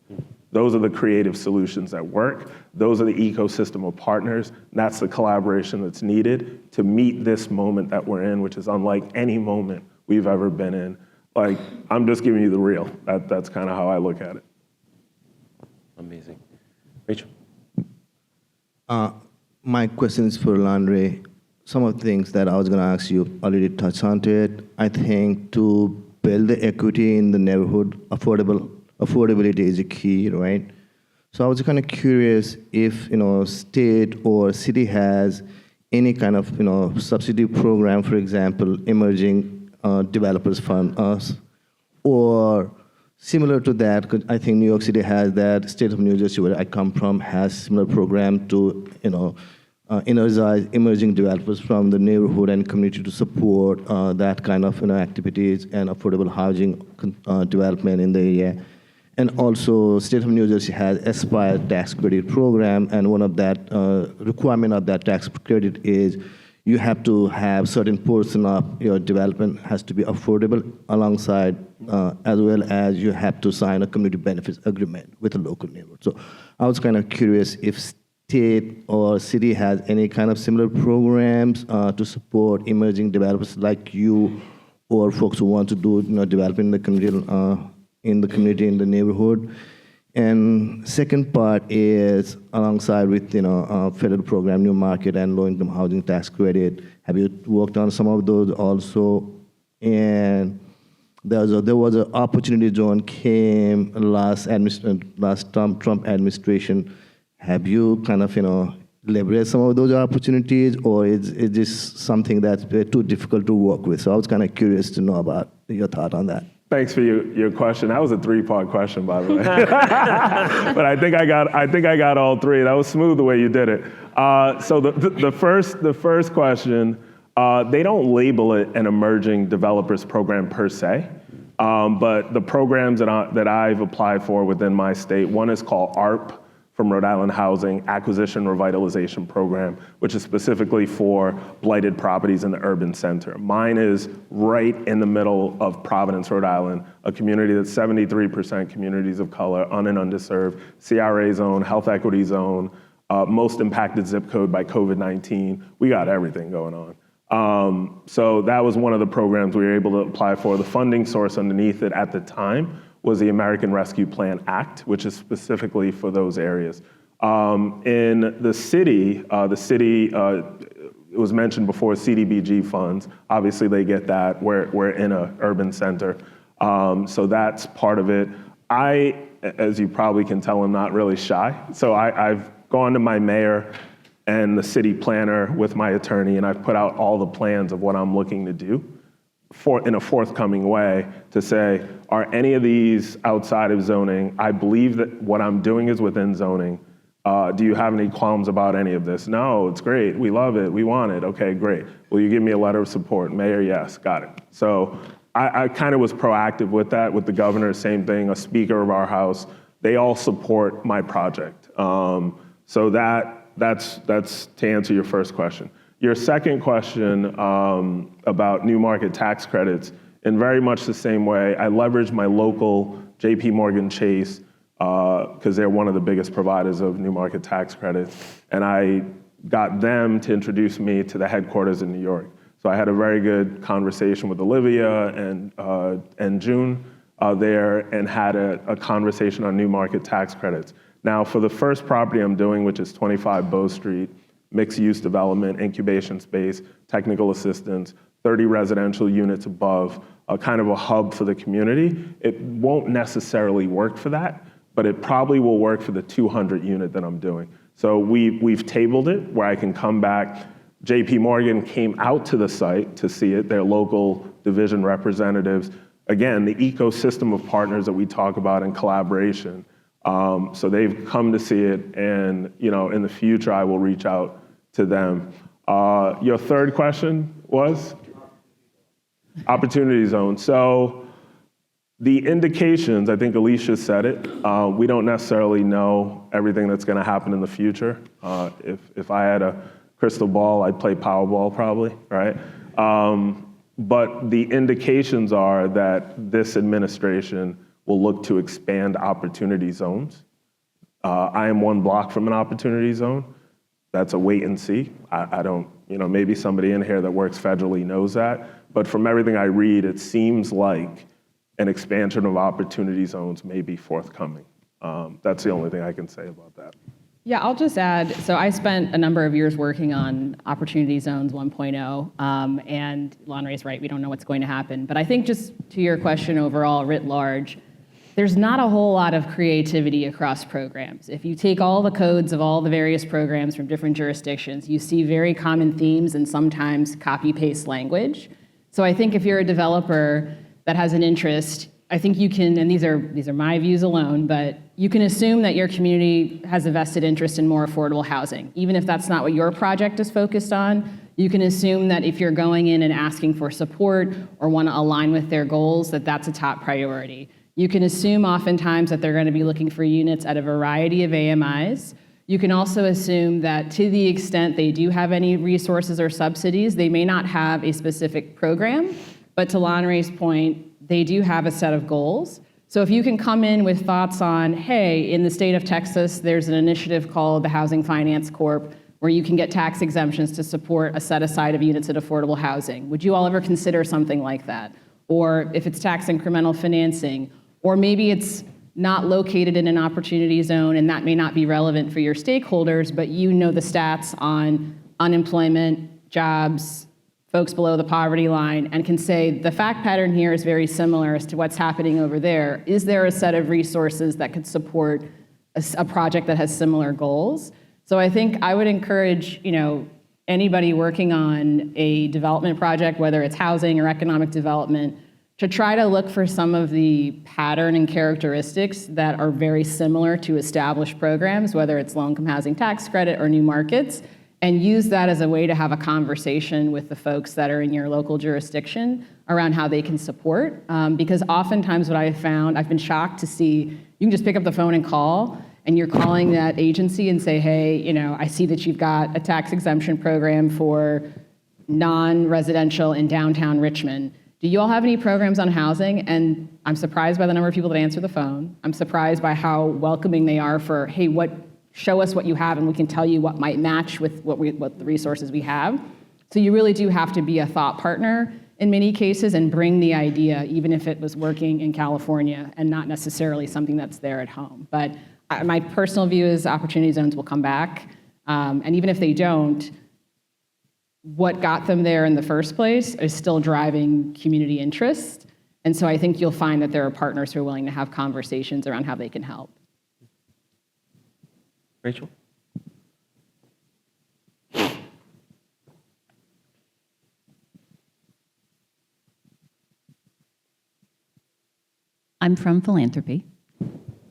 Those are the creative solutions that work. Those are the ecosystem of partners. And that's the collaboration that's needed to meet this moment that we're in, which is unlike any moment we've ever been in. Like, I'm just giving you the real. That's kind of how I look at it. Amazing. Rachel? My question is for Landry. Some of the things that I was going to ask you already touched on to it. I think to build the equity in the neighborhood, affordability is a key, right? So I was kind of curious if, state or city has any kind of, subsidy program, for example, emerging developers fund us, or similar to that, 'cause I think New York City has that, state of New Jersey, where I come from, has similar program to, energize emerging developers from the neighborhood and community to support that kind of activities and affordable housing development in the area. And also, state of New Jersey has Aspire tax credit program, and one of that requirement of that tax credit is you have to have certain portion of your development has to be affordable alongside, as well as you have to sign a community benefits agreement with a local neighborhood. So I was kind of curious if state or city has any kind of similar programs to support emerging developers like you, or folks who want to do development in the community, in the neighborhood. And second part is alongside with federal program, New Market and Low-Income Housing Tax Credit. Have you worked on some of those also? And there was an opportunity zone came last Trump administration. Have you kind of leveraged some of those opportunities, or is this something that's too difficult to work with? So I was kind of curious to know about your thought on that. Thanks for your question. That was a 3-part question, by the way. But I think I got all three. That was smooth the way you did it. So the first question, they don't label it an emerging developers program per se, but the programs that I've applied for within my state, one is called ARP, from Rhode Island Housing Acquisition Revitalization Program, which is specifically for blighted properties in the urban center. Mine is right in the middle of Providence, Rhode Island, a community that's 73% communities of color, and underserved, CRA zone, health equity zone, most impacted zip code by COVID-19. We got everything going on. So that was one of the programs we were able to apply for. The funding source underneath it at the time was the American Rescue Plan Act, which is specifically for those areas. In the city, it was mentioned before, CDBG funds. Obviously, they get that. We're in an urban center. So that's part of it. I, as you probably can tell, I'm not really shy. So I've gone to my mayor and the city planner with my attorney, and I've put out all the plans of what I'm looking to do in a forthcoming way to say, are any of these outside of zoning? I believe that what I'm doing is within zoning. Do you have any qualms about any of this? No, it's great. We love it. We want it. Okay, great. Will you give me a letter of support? Mayor, yes, got it. So I kind of was proactive with that, with the governor, same thing, a speaker of our house. They all support my project. So that's to answer your first question. Your second question about new market tax credits, in very much the same way, I leveraged my local JP Morgan Chase because they're one of the biggest providers of new market tax credits, and I got them to introduce me to the headquarters in New York. So I had a very good conversation with Olivia and June there, and had a conversation on new market tax credits. Now, for the first property I'm doing, which is 25 Bow Street, mixed-use development, incubation space, technical assistance, 30 residential units above, kind of a hub for the community. It won't necessarily work for that, but it probably will work for the 200 unit that I'm doing. So we've tabled it where I can come back. JP Morgan came out to the site to see it, their local division representatives. Again, the ecosystem of partners that we talk about in collaboration. So they've come to see it, and in the future I will reach out to them. Your third question was? Opportunity zone. So the indications, I think Alicia said it, we don't necessarily know everything that's going to happen in the future. If I had a crystal ball, I'd play Powerball probably, right? But the indications are that this administration will look to expand opportunity zones. I am 1 block from an opportunity zone. That's a wait and see. I don't, maybe somebody in here that works federally knows that, but from everything I read, it seems like an expansion of opportunity zones may be forthcoming. That's the only thing I can say about that. Yeah, I'll just add, so I spent a number of years working on Opportunity Zones 1.0, and Lanre's right, we don't know what's going to happen. But I think just to your question overall, writ large, there's not a whole lot of creativity across programs. If you take all the codes of all the various programs from different jurisdictions, you see very common themes and sometimes copy-paste language. So I think if you're a developer that has an interest, I think you can, and these are my views alone, but you can assume that your community has a vested interest in more affordable housing. Even if that's not what your project is focused on, you can assume that if you're going in and asking for support or want to align with their goals, that that's a top priority. You can assume oftentimes that they're going to be looking for units at a variety of AMIs. You can also assume that to the extent they do have any resources or subsidies, they may not have a specific program, but to Lanre's point, they do have a set of goals. So if you can come in with thoughts on, hey, in the state of Texas, there's an initiative called the Housing Finance Corp, where you can get tax exemptions to support a set aside of units at affordable housing. Would you all ever consider something like that? Or if it's tax incremental financing, or maybe it's not located in an opportunity zone and that may not be relevant for your stakeholders, but you know the stats on unemployment, jobs, folks below the poverty line, and can say the fact pattern here is very similar as to what's happening over there. Is there a set of resources that could support a project that has similar goals? So I think I would encourage, anybody working on a development project, whether it's housing or economic development, to try to look for some of the pattern and characteristics that are very similar to established programs, whether it's low-income housing tax credit or new markets, and use that as a way to have a conversation with the folks that are in your local jurisdiction around how they can support. Because oftentimes what I've found, I've been shocked to see, you can just pick up the phone and call, and you're calling that agency and say, hey, I see that you've got a tax exemption program for non-residential in downtown Richmond. Do you all have any programs on housing? And I'm surprised by the number of people that answer the phone. I'm surprised by how welcoming they are for, hey, show us what you have and we can tell you what might match with what the resources we have. So you really do have to be a thought partner in many cases and bring the idea, even if it was working in California and not necessarily something that's there at home. But my personal view is opportunity zones will come back. And even if they don't, what got them there in the first place is still driving community interest. And so I think you'll find that there are partners who are willing to have conversations around how they can help. Rachel? I'm from philanthropy,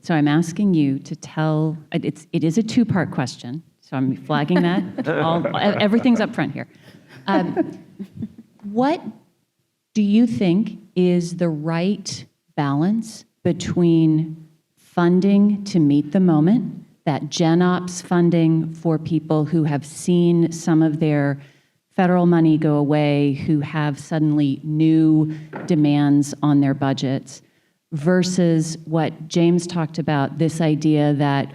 so I'm asking you to tell, it is a 2-part question, so I'm flagging that. Everything's up front here. What do you think is the right balance between funding to meet the moment, that GenOps funding for people who have seen some of their federal money go away, who have suddenly new demands on their budgets, versus what James talked about, this idea that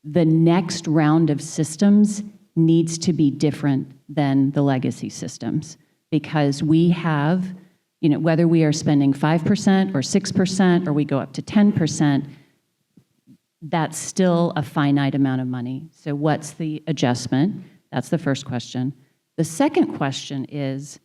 the next round of systems needs to be different than the legacy systems, because we have, whether we are spending 5% or 6% or we go up to 10%, that's still a finite amount of money. So what's the adjustment? That's the first question. The second question is,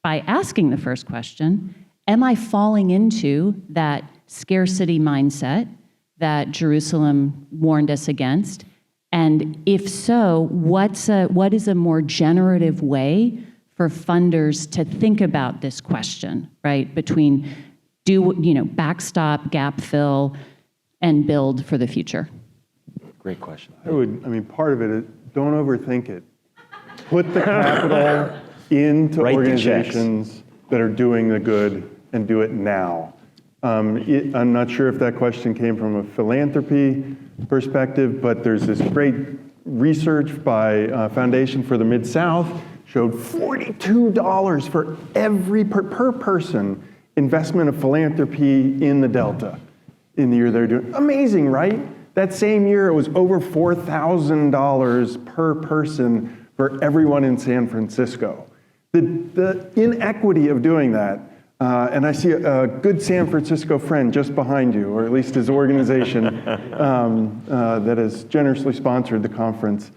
by asking the first question, am I falling into that scarcity mindset that Jerusalem warned us against? And if so, what is a more generative way for funders to think about this question, right? Between backstop, gap fill, and build for the future. Great question. Part of it is don't overthink it. Put the capital into organizations that are doing the good and do it now. I'm not sure if that question came from a philanthropy perspective, but there's this great research by Foundation for the Mid-South showed $42 for per person investment of philanthropy in the Delta in the year they're doing. Amazing, right? That same year, it was over $4,000 per person for everyone in San Francisco. The inequity of doing that, and I see a good San Francisco friend just behind you, or at least his organization that has generously sponsored the conference,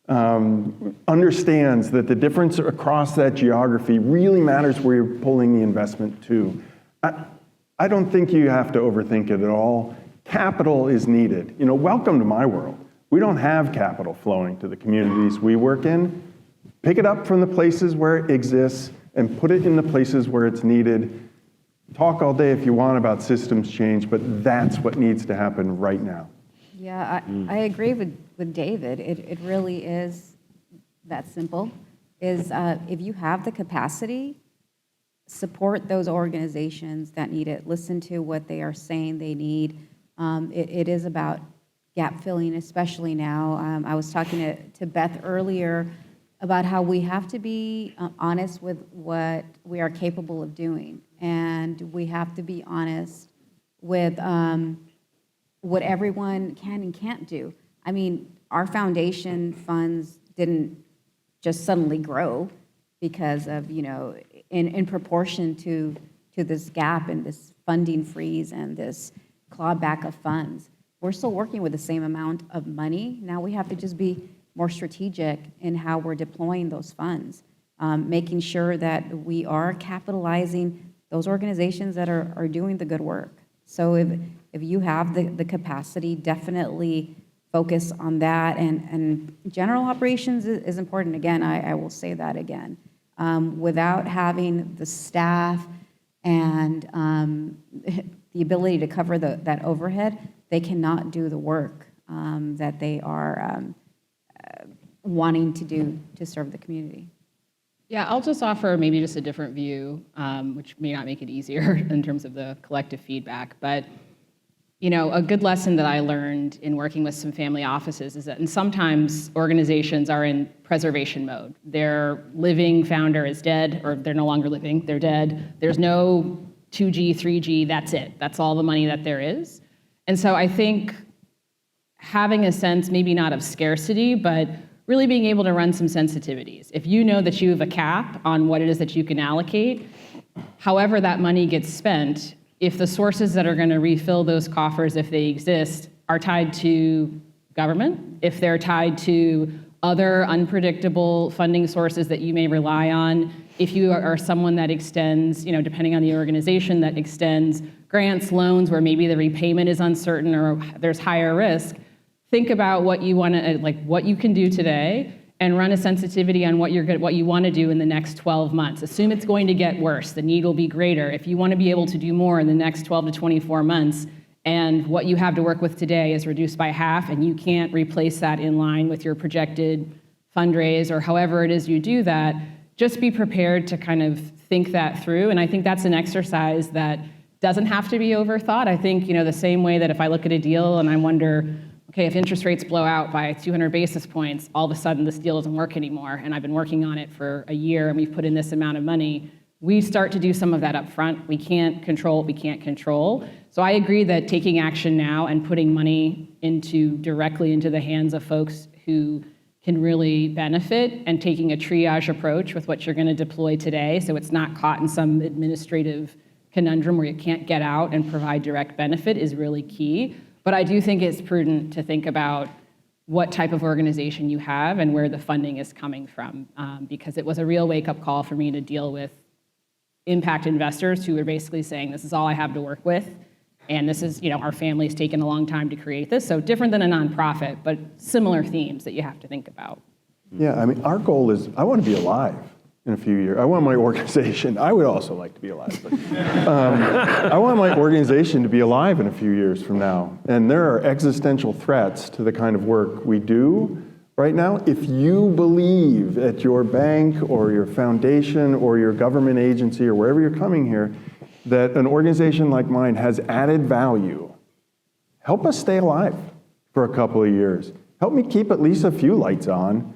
understands that the difference across that geography really matters where you're pulling the investment to. I don't think you have to overthink it at all. Capital is needed. You know, welcome to my world. We don't have capital flowing to the communities we work in. Pick it up from the places where it exists and put it in the places where it's needed. Talk all day if you want about systems change, but that's what needs to happen right now. Yeah, I agree with David. It really is that simple. If you have the capacity, support those organizations that need it. Listen to what they are saying they need. It is about gap filling, especially now. I was talking to Beth earlier about how we have to be honest with what we are capable of doing. And we have to be honest with what everyone can and can't do. I mean, our foundation funds didn't just suddenly grow because of, you know, in proportion to this gap and this funding freeze and this clawback of funds. We're still working with the same amount of money. Now we have to just be more strategic in how we're deploying those funds, making sure that we are capitalizing those organizations that are doing the good work. So if you have the capacity, definitely focus on that. And general operations is important. Again, I will say that again. Without having the staff and the ability to cover that overhead, they cannot do the work that they are wanting to do to serve the community. Yeah, I'll just offer maybe just a different view, which may not make it easier in terms of the collective feedback. But, you know, a good lesson that I learned in working with some family offices is that, and sometimes organizations are in preservation mode. Their living founder is dead, or they're no longer living, they're dead. There's no 2G, 3G, that's it. That's all the money that there is. And so I think having a sense, maybe not of scarcity, but really being able to run some sensitivities. If you know that you have a cap on what it is that you can allocate, however that money gets spent, if the sources that are going to refill those coffers, if they exist, are tied to government, if they're tied to other unpredictable funding sources that you may rely on, if you are someone that extends, you know, depending on the organization, that extends grants, loans, where maybe the repayment is uncertain or there's higher risk, think about what you want to, like what you can do today, and run a sensitivity on what you want to do in the next 12 months. Assume it's going to get worse. The need will be greater. If you want to be able to do more in the next 12 to 24 months, and what you have to work with today is reduced by half, and you can't replace that in line with your projected fundraise or however it is you do that, just be prepared to kind of think that through. And I think that's an exercise that doesn't have to be overthought. I think, you know, the same way that if I look at a deal and I wonder, okay, if interest rates blow out by 200 basis points, all of a sudden this deal doesn't work anymore, and I've been working on it for a year and we've put in this amount of money, we start to do some of that up front. We can't control what we can't control. So I agree that taking action now and putting money directly into the hands of folks who can really benefit, and taking a triage approach with what you're going to deploy today so it's not caught in some administrative conundrum where you can't get out and provide direct benefit is really key. But I do think it's prudent to think about what type of organization you have and where the funding is coming from, because it was a real wake-up call for me to deal with impact investors who were basically saying, this is all I have to work with, and this is, you know, our family's taken a long time to create this, so different than a nonprofit, but similar themes that you have to think about. Yeah, I mean, our goal is, I want to be alive in a few years. I want my organization, I would also like to be alive, but I want my organization to be alive in a few years from now. And there are existential threats to the kind of work we do right now. If you believe at your bank or your foundation or your government agency or wherever you're coming here, that an organization like mine has added value, help us stay alive for a couple of years. Help me keep at least a few lights on.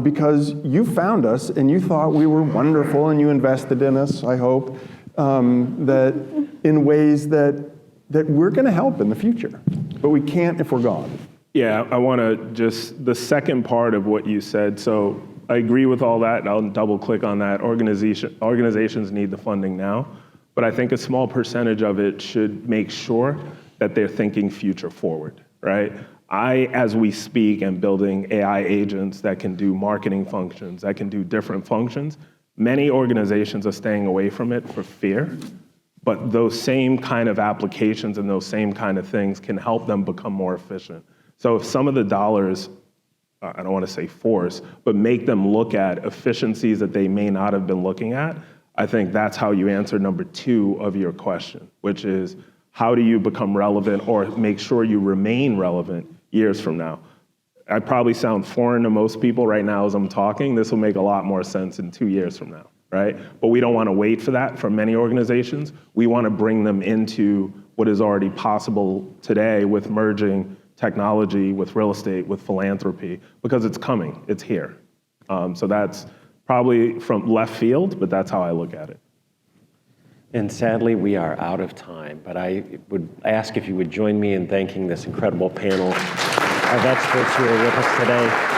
Because you found us and you thought we were wonderful and you invested in us, I hope, that in ways that we're going to help in the future. But we can't if we're gone. Yeah, I want to just, the second part of what you said, so I agree with all that, and I'll double click on that. Organizations need the funding now, but I think a small percentage of it should make sure that they're thinking future forward, right? As we speak, am building AI agents that can do marketing functions, that can do different functions. Many organizations are staying away from it for fear, but those same kind of applications and those same kind of things can help them become more efficient. So if some of the dollars, I don't want to say force, but make them look at efficiencies that they may not have been looking at, I think that's how you answer number 2 of your question, which is how do you become relevant or make sure you remain relevant years from now? I probably sound foreign to most people right now as I'm talking. This will make a lot more sense in 2 years from now, right? But we don't want to wait for that from many organizations. We want to bring them into what is already possible today with merging technology with real estate, with philanthropy, because it's coming, it's here. So that's probably from left field, but that's how I look at it. And sadly, we are out of time, but I would ask if you would join me in thanking this incredible panel of experts who are with us today.